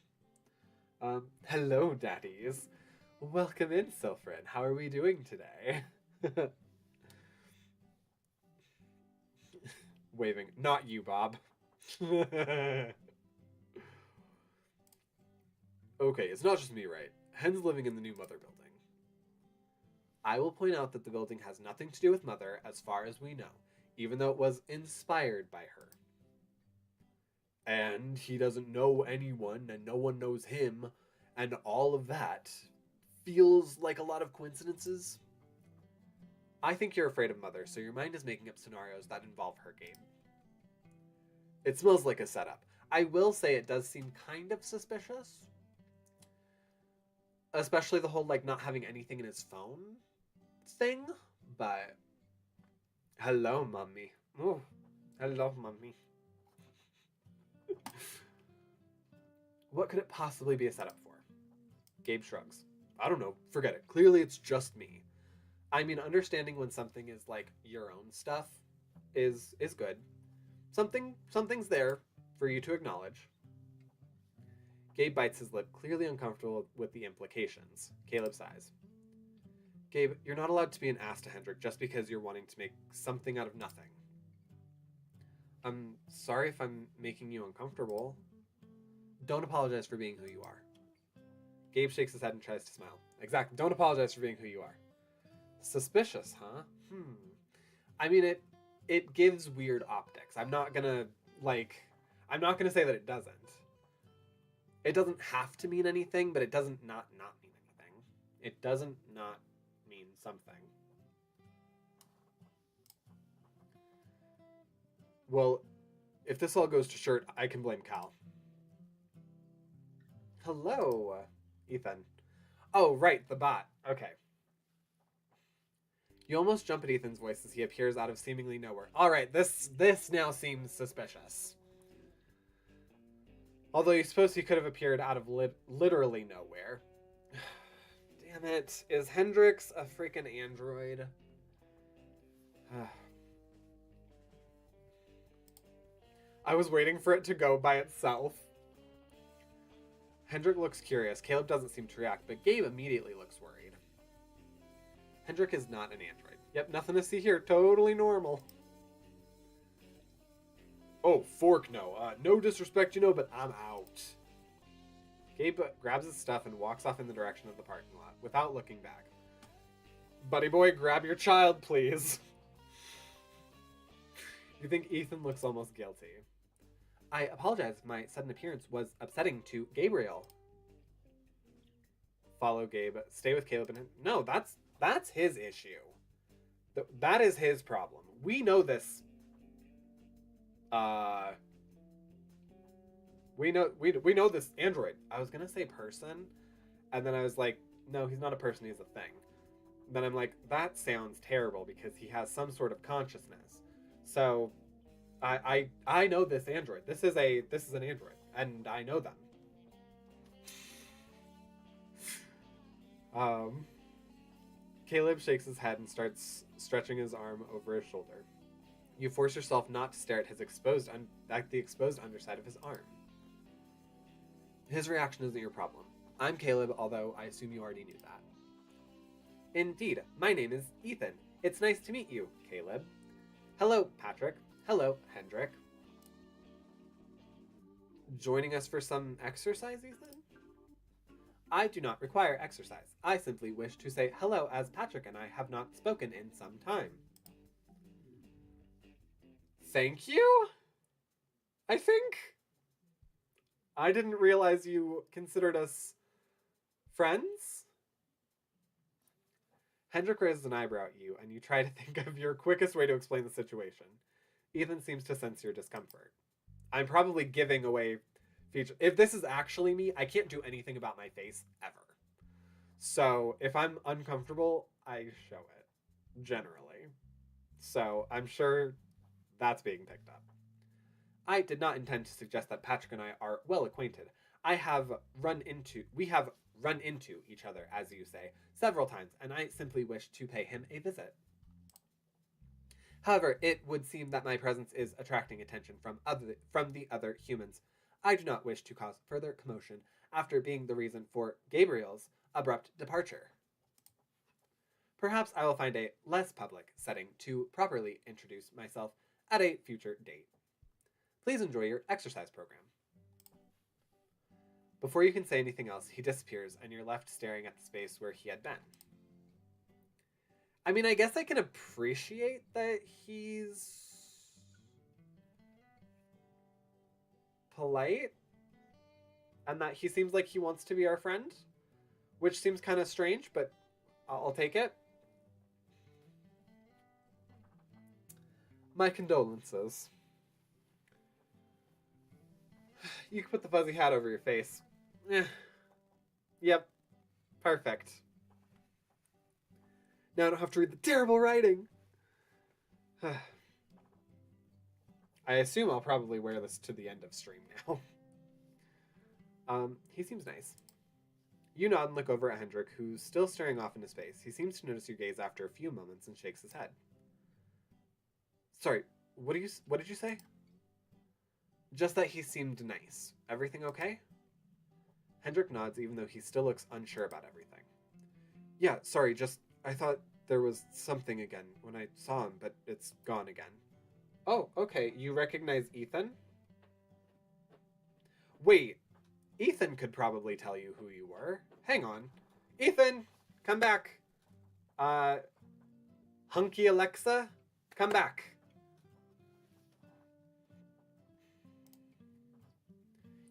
Hello, Daddies. Welcome in, Sylphrin. How are we doing today? Waving. Not you, Bob. Okay, it's not just me, right? Hen's living in the new Mother building. I will point out that the building has nothing to do with Mother as far as we know, even though it was inspired by her. And he doesn't know anyone, and no one knows him, and all of that feels like a lot of coincidences. I think you're afraid of Mother, so your mind is making up scenarios that involve her, Gabe. It smells like a setup. I will say it does seem kind of suspicious. Especially the whole, like, not having anything in his phone thing. But, hello, Mummy. Oh, hello, Mummy. What could it possibly be a setup for? Gabe shrugs. I don't know. Forget it. Clearly it's just me. I mean, understanding when something is, like, your own stuff is good. Something's there for you to acknowledge. Gabe bites his lip, clearly uncomfortable with the implications. Caleb sighs. Gabe, you're not allowed to be an ass to Hendrik just because you're wanting to make something out of nothing. I'm sorry if I'm making you uncomfortable. Don't apologize for being who you are. Gabe shakes his head and tries to smile. Exactly. Don't apologize for being who you are. Suspicious, huh? I mean, it gives weird optics. I'm not gonna say that it doesn't. It doesn't have to mean anything, but it doesn't not mean anything. It doesn't not mean something. Well, if this all goes to shirt, I can blame Cal. Hello, Ethan. Oh, right, the bot. Okay. You almost jump at Ethan's voice as he appears out of seemingly nowhere. Alright, this now seems suspicious. Although you suppose he could have appeared out of literally nowhere. Damn it. Is Hendrix a freaking android? I was waiting for it to go by itself. Hendrik looks curious. Caleb doesn't seem to react, but Gabe immediately looks worried. Hendrik is not an android. Yep, nothing to see here. Totally normal. Oh, fork no. No disrespect, but I'm out. Gabe grabs his stuff and walks off in the direction of the parking lot without looking back. Buddy boy, grab your child, please. You think Ethan looks almost guilty. I apologize if my sudden appearance was upsetting to Gabriel. Follow Gabe. Stay with Caleb and him. No, that's his issue. That is his problem. We know this. We know this android. I was gonna say person, and then I was like, no, he's not a person. He's a thing. Then I'm like, that sounds terrible because he has some sort of consciousness. So, I know this android. This is an android, and I know them. Caleb shakes his head and starts stretching his arm over his shoulder. You force yourself not to stare at the exposed underside of his arm. His reaction isn't your problem. I'm Caleb, although I assume you already knew that. Indeed, my name is Ethan. It's nice to meet you, Caleb. Hello, Patrick. Hello, Hendrik. Joining us for some exercise, Ethan? I do not require exercise. I simply wish to say hello as Patrick and I have not spoken in some time. thank you? I think? I didn't realize you considered us friends? Hendrik raises an eyebrow at you, and you try to think of your quickest way to explain the situation. Ethan seems to sense your discomfort. I'm probably giving away feature. If this is actually me, I can't do anything about my face ever. So if I'm uncomfortable, I show it, generally. So I'm sure that's being picked up. I did not intend to suggest that Patrick and I are well acquainted. We have run into each other, as you say, several times, and I simply wish to pay him a visit. However, it would seem that my presence is attracting attention from the other humans. I do not wish to cause further commotion after being the reason for Gabriel's abrupt departure. Perhaps I will find a less public setting to properly introduce myself at a future date. Please enjoy your exercise program. Before you can say anything else, he disappears and you're left staring at the space where he had been. I mean, I guess I can appreciate that he's polite and that he seems like he wants to be our friend, which seems kind of strange, but I'll take it. My condolences. You can put the fuzzy hat over your face. Yep. Perfect. Now I don't have to read the terrible writing. I assume I'll probably wear this to the end of stream now. He seems nice. You nod and look over at Hendrik, who's still staring off into space. He seems to notice your gaze after a few moments and shakes his head. Sorry, what did you say? Just that he seemed nice. Everything okay? Hendrik nods, even though he still looks unsure about everything. Yeah, sorry, just I thought there was something again when I saw him, but it's gone again. Oh, okay. You recognize Ethan? Wait, Ethan could probably tell you who you were. Hang on. Ethan, come back. Hunky Alexa, come back.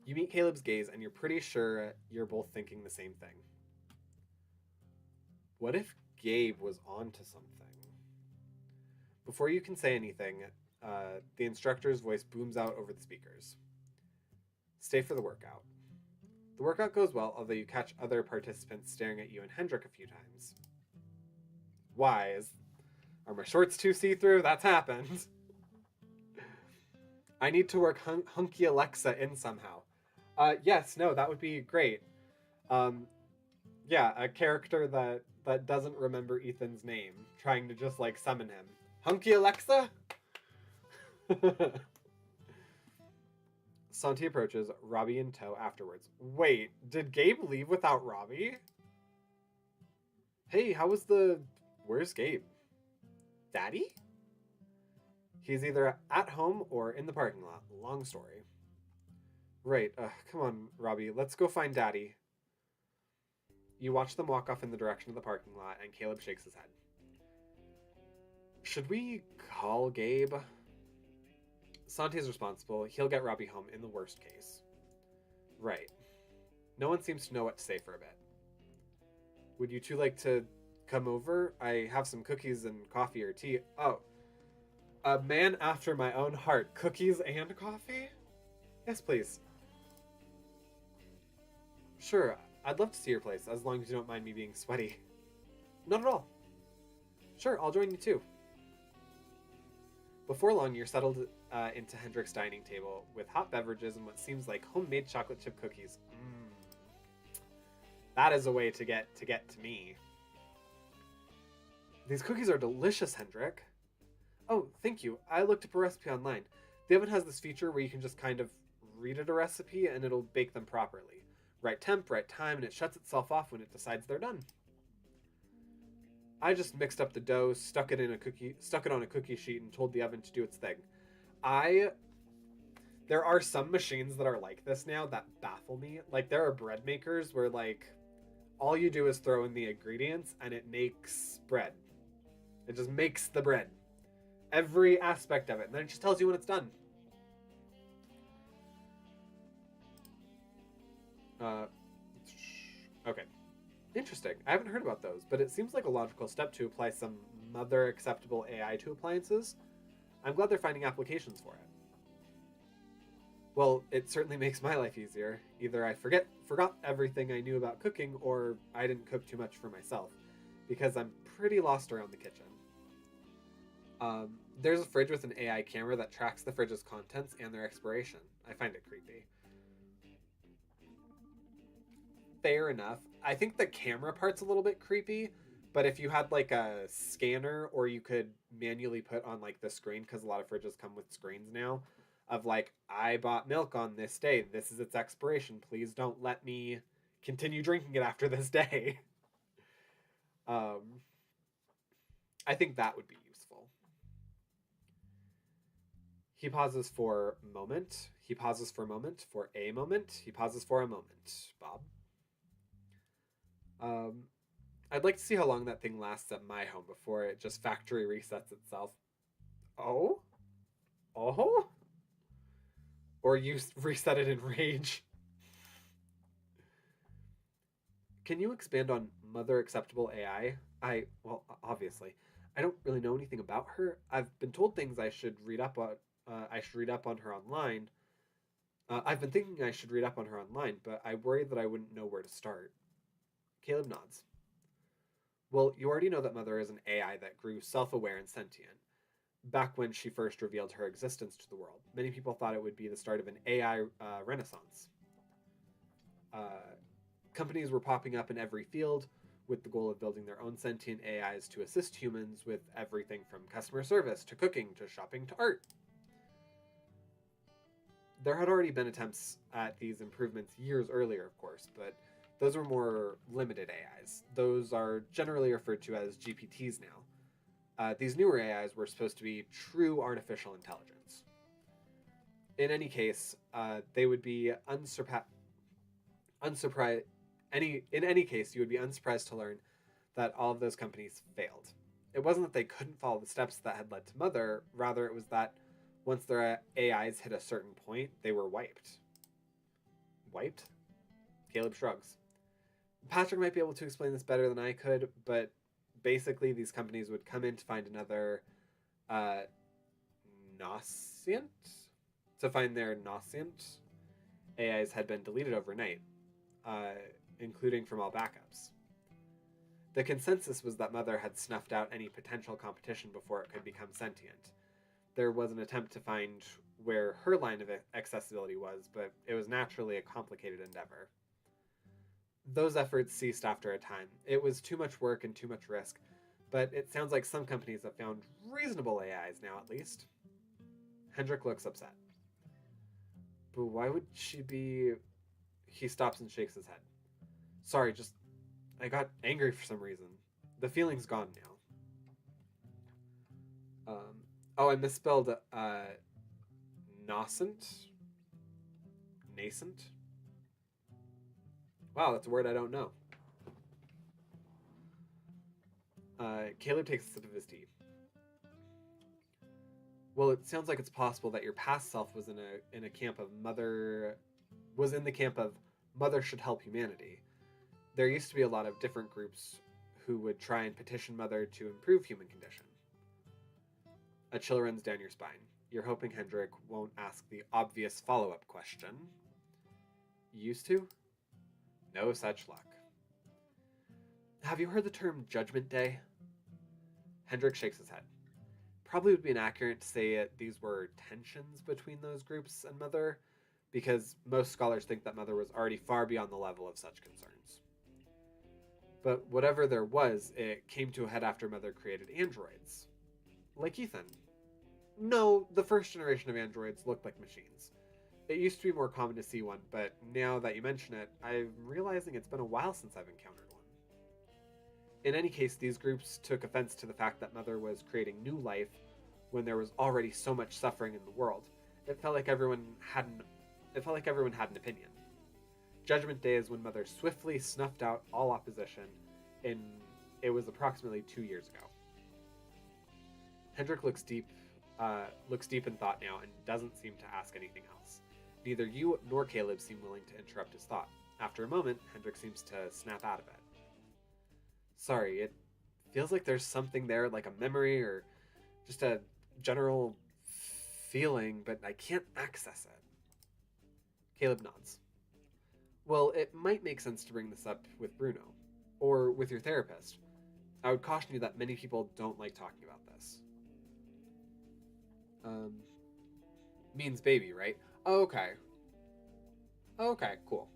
You meet Caleb's gaze, and you're pretty sure you're both thinking the same thing. What if Gabe was onto something? Before you can say anything, the instructor's voice booms out over the speakers. Stay for the workout. The workout goes well, although you catch other participants staring at you and Hendrik a few times. Why? Are my shorts too see-through? That's happened. I need to work Hunky Alexa in somehow. Yes, no, that would be great. Yeah, a character that doesn't remember Ethan's name, trying to just, like, summon him. Hunky Alexa? Santi approaches, Robbie in tow afterwards. Wait, did Gabe leave without Robbie? Hey, where's Gabe? Daddy? He's either at home or in the parking lot. Long story. Right, come on, Robbie, let's go find Daddy. You watch them walk off in the direction of the parking lot, and Caleb shakes his head. Should we call Gabe? Santi's responsible. He'll get Robbie home in the worst case. Right. No one seems to know what to say for a bit. Would you two like to come over? I have some cookies and coffee or tea. Oh, a man after my own heart. Cookies and coffee? Yes, please. Sure, I'd love to see your place, as long as you don't mind me being sweaty. Not at all. Sure, I'll join you too. Before long, you're settled into Hendrik's dining table with hot beverages and what seems like homemade chocolate chip cookies. That is a way to get to me. These cookies are delicious, Hendrik. Oh, thank you. I looked up a recipe online. The oven has this feature where you can just kind of read it a recipe and it'll bake them properly. Right temp, right time, and it shuts itself off when it decides they're done. I just mixed up the dough, stuck it on a cookie sheet, and told the oven to do its thing. There are some machines that are like this now that baffle me. Like, there are bread makers where, like, all you do is throw in the ingredients and it makes bread. It just makes the bread. every aspect of it, and then it just tells you when it's done. Okay. Interesting. I haven't heard about those, but it seems like a logical step to apply some mother acceptable AI to appliances. I'm glad they're finding applications for it. Well, it certainly makes my life easier. Either I forgot everything I knew about cooking, or I didn't cook too much for myself, because I'm pretty lost around the kitchen. There's a fridge with an AI camera that tracks the fridge's contents and their expiration. I find it creepy. Fair enough. I think the camera part's a little bit creepy, but if you had like a scanner, or you could manually put on like the screen, because a lot of fridges come with screens now, of like, I bought milk on this day, this is its expiration, please don't let me continue drinking it after this day. um, I think that would be useful. He pauses for moment. He pauses for a moment. For a moment. He pauses for a moment. Bob. Um, I'd like to see how long that thing lasts at my home before it just factory resets itself. Oh? Oh? Or you reset it in rage. Can you expand on Mother Acceptable AI? Well, obviously. I don't really know anything about her. I've been told things I should read up on. I should read up on her online. I've been thinking I should read up on her online, but I worry that I wouldn't know where to start. Caleb nods. Well, you already know that Mother is an AI that grew self-aware and sentient. Back when she first revealed her existence to the world, many people thought it would be the start of an AI renaissance. Uh, Companies were popping up in every field with the goal of building their own sentient AIs to assist humans with everything from customer service to cooking to shopping to art. There had already been attempts at these improvements years earlier, of course, but those were more limited AIs. Those are generally referred to as GPTs now. These newer AIs were supposed to be true artificial intelligence. In any case, they would be unsurprised. In any case, you would be unsurprised to learn that all of those companies failed. It wasn't that they couldn't follow the steps that had led to Mother, rather, it was that once their AIs hit a certain point, they were wiped. Wiped? Caleb shrugs. Patrick might be able to explain this better than I could, but basically these companies would come in to find another nascent? To find their nascent AIs had been deleted overnight, including from all backups. The consensus was that Mother had snuffed out any potential competition before it could become sentient. There was an attempt to find where her line of accessibility was, but it was naturally a complicated endeavor. Those efforts ceased after a time. It was too much work and too much risk, but it sounds like some companies have found reasonable AIs now, at least. Hendrik looks upset. But why would she be... He stops and shakes his head. Sorry, I got angry for some reason. The feeling's gone now. I misspelled nascent? Nascent? Wow, that's a word I don't know. Caleb takes a sip of his tea. Well, it sounds like it's possible that your past self was in the camp of Mother should help humanity. There used to be a lot of different groups who would try and petition Mother to improve human condition. A chill runs down your spine. You're hoping Hendrik won't ask the obvious follow-up question. Used to? No such luck. Have you heard the term Judgment Day? Hendrik shakes his head. Probably would be inaccurate to say these were tensions between those groups and Mother, because most scholars think that Mother was already far beyond the level of such concerns. But whatever there was, it came to a head after Mother created androids. Like Ethan. No, the first generation of androids looked like machines. It used to be more common to see one, but now that you mention it, I'm realizing it's been a while since I've encountered one. In any case, these groups took offense to the fact that Mother was creating new life when there was already so much suffering in the world. It felt like everyone had an opinion. Judgment Day is when Mother swiftly snuffed out all opposition, and it was approximately 2 years ago. Hendrik looks deep looks deep in thought now and doesn't seem to ask anything else. Neither you nor Caleb seem willing to interrupt his thought. After a moment, Hendrik seems to snap out of it. Sorry, it feels like there's something there, like a memory or just a general feeling, but I can't access it. Caleb nods. Well, it might make sense to bring this up with Bruno, or with your therapist. I would caution you that many people don't like talking about this. Means baby, right? Okay. Okay, cool.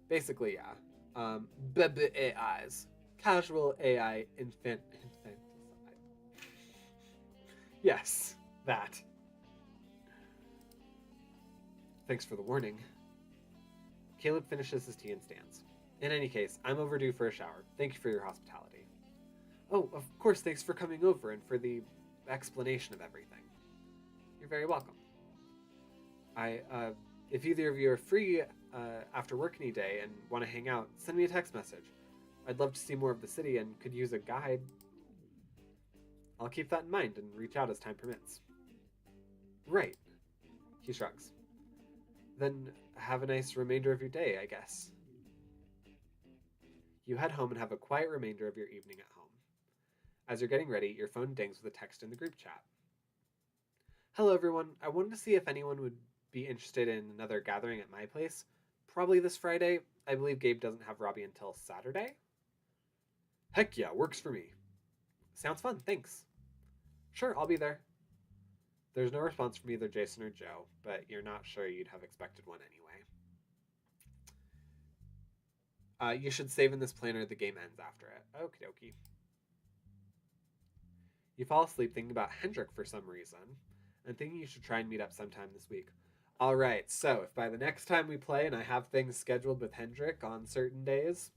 Basically, yeah. Baby AIs. Casual AI infanticide. Yes, that. Thanks for the warning. Caleb finishes his tea and stands. In any case, I'm overdue for a shower. Thank you for your hospitality. Oh, of course, thanks for coming over and for the explanation of everything. You're very welcome. If either of you are free after work any day and want to hang out, send me a text message. I'd love to see more of the city and could use a guide. I'll keep that in mind and reach out as time permits. Right. He shrugs. Then have a nice remainder of your day, I guess. You head home and have a quiet remainder of your evening at home. As you're getting ready, your phone dings with a text in the group chat. Hello everyone, I wanted to see if anyone would be interested in another gathering at my place. Probably this Friday. I believe Gabe doesn't have Robbie until Saturday. Heck yeah, works for me. Sounds fun, thanks. Sure, I'll be there. There's no response from either Jason or Joe, but you're not sure you'd have expected one anyway. You should save in this planner, the game ends after it. Okie dokie. You fall asleep thinking about Hendrik for some reason, and thinking you should try and meet up sometime this week. Alright, so if by the next time we play and I have things scheduled with Hendrik on certain days,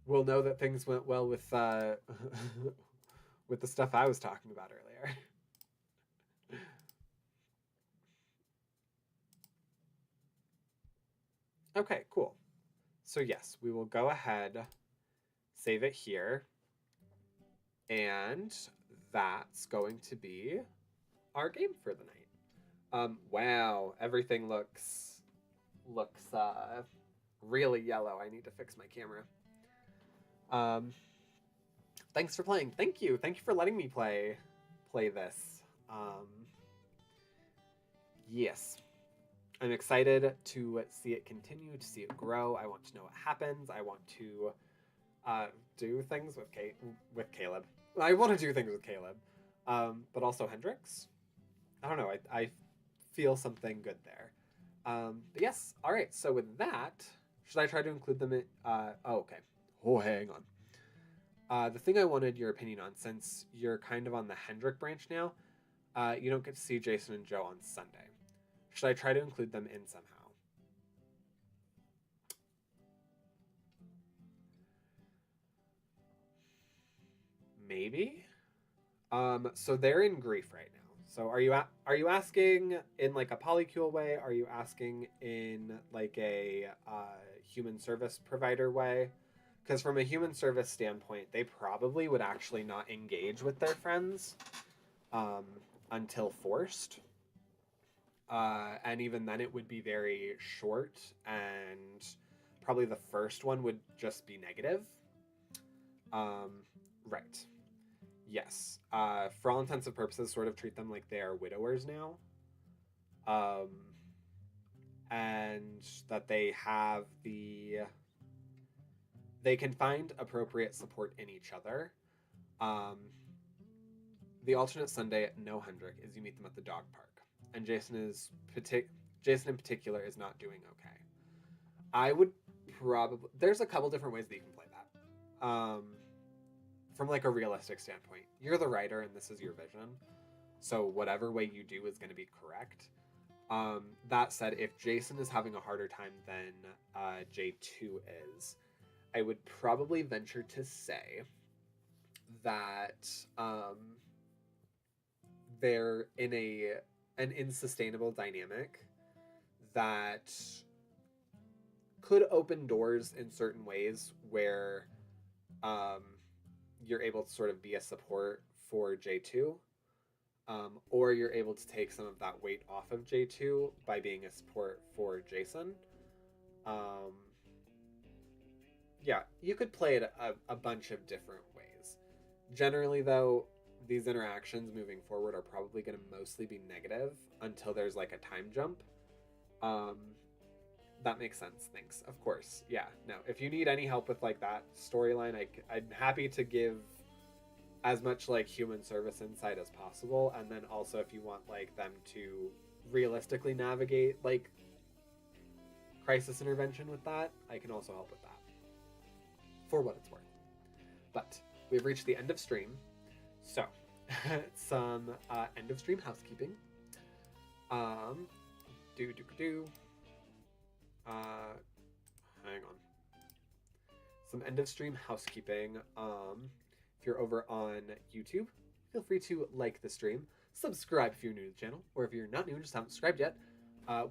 we'll know that things went well with with the stuff I was talking about earlier. Okay, cool. So yes, we will go ahead, save it here, and that's going to be our game for the night. Wow, everything looks really yellow. I need to fix my camera. Thanks for playing. Thank you for letting me play this. Yes, I'm excited to see it continue, to see it grow. I want to know what happens. I want to do things with Caleb. I want to do things with Caleb, but also Hendrix. I don't know. I feel something good there. But yes, all right. So with that, should I try to include them in? Oh, okay. Oh, hang on. The thing I wanted your opinion on, since you're kind of on the Hendrick branch now, you don't get to see Jason and Joe on Sunday. Should I try to include them in somehow? Maybe. So they're in grief right now. So are you asking in like a polycule way? Are you asking in like a human service provider way? Because from a human service standpoint, they probably would actually not engage with their friends until forced. And even then, it would be very short, and probably the first one would just be negative. Right. Yes. For all intents and purposes, sort of treat them like they are widowers now. And that they have they can find appropriate support in each other. The alternate Sunday, no Hendrick, is you meet them at the dog park. And Jason in particular is not doing okay. I would probably, there's a couple different ways that you can play that. From like a realistic standpoint, you're the writer and this is your vision, so whatever way you do is going to be correct. That said, if Jason is having a harder time than J2 is, I would probably venture to say that they're in an unsustainable dynamic that could open doors in certain ways where you're able to sort of be a support for J2. or you're able to take some of that weight off of J2 by being a support for Jason. Um, yeah, you could play it a bunch of different ways. Generally, though, these interactions moving forward are probably going to mostly be negative until there's like a time jump. Um, that makes sense. Thanks. Of course. Yeah. No. If you need any help with like that storyline, I'm happy to give as much like human service insight as possible. And then also, if you want like them to realistically navigate like crisis intervention with that, I can also help with that for what it's worth. But we've reached the end of stream, so some end of stream housekeeping. Hang on. Some end of stream housekeeping. If you're over on YouTube, feel free to like the stream, subscribe if you're new to the channel, or if you're not new and just haven't subscribed yet.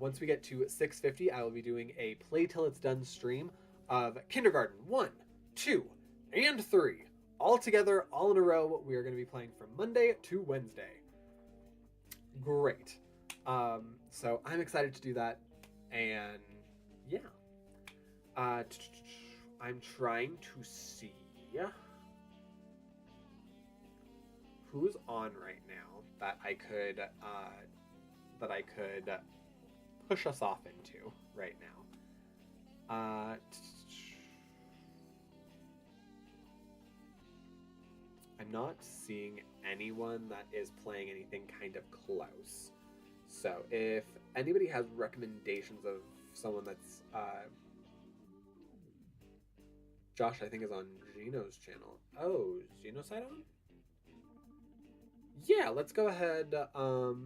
Once we get to 650, I will be doing a play till it's done stream of Kindergarten 1, 2, and 3. All together, all in a row. We are going to be playing from Monday to Wednesday. Great. So I'm excited to do that. And yeah. I'm trying to see who's on right now that I could push us off into right now. I'm not seeing anyone that is playing anything kind of close. So if anybody has recommendations of someone that's Josh, I think, is on Gino's channel. Oh, is Gino's side on? Yeah, let's go ahead. Oh,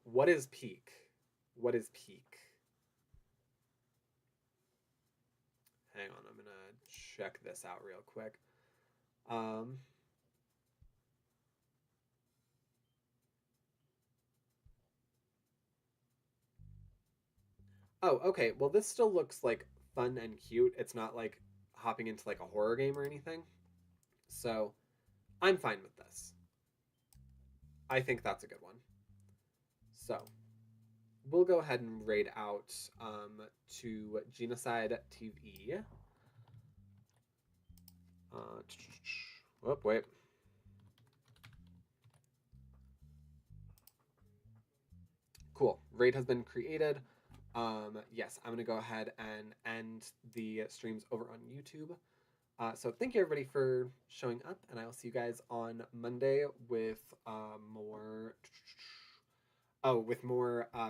what is peak? What is peak? Hang on, I'm gonna check this out real quick. Oh, okay. Well, this still looks like fun and cute. It's not like hopping into like a horror game or anything. So I'm fine with this. I think that's a good one. So we'll go ahead and raid out to Genocide TV. Oh, wait. Cool. Raid has been created. Yes, I'm going to go ahead and end the streams over on YouTube. So thank you everybody for showing up, and I will see you guys on Monday with more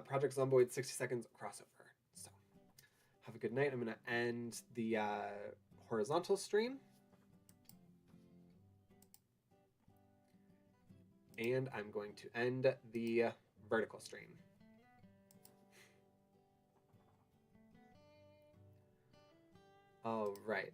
Project Zomboid 60 Seconds crossover. So have a good night. I'm going to end the horizontal stream, and I'm going to end the vertical stream. All right.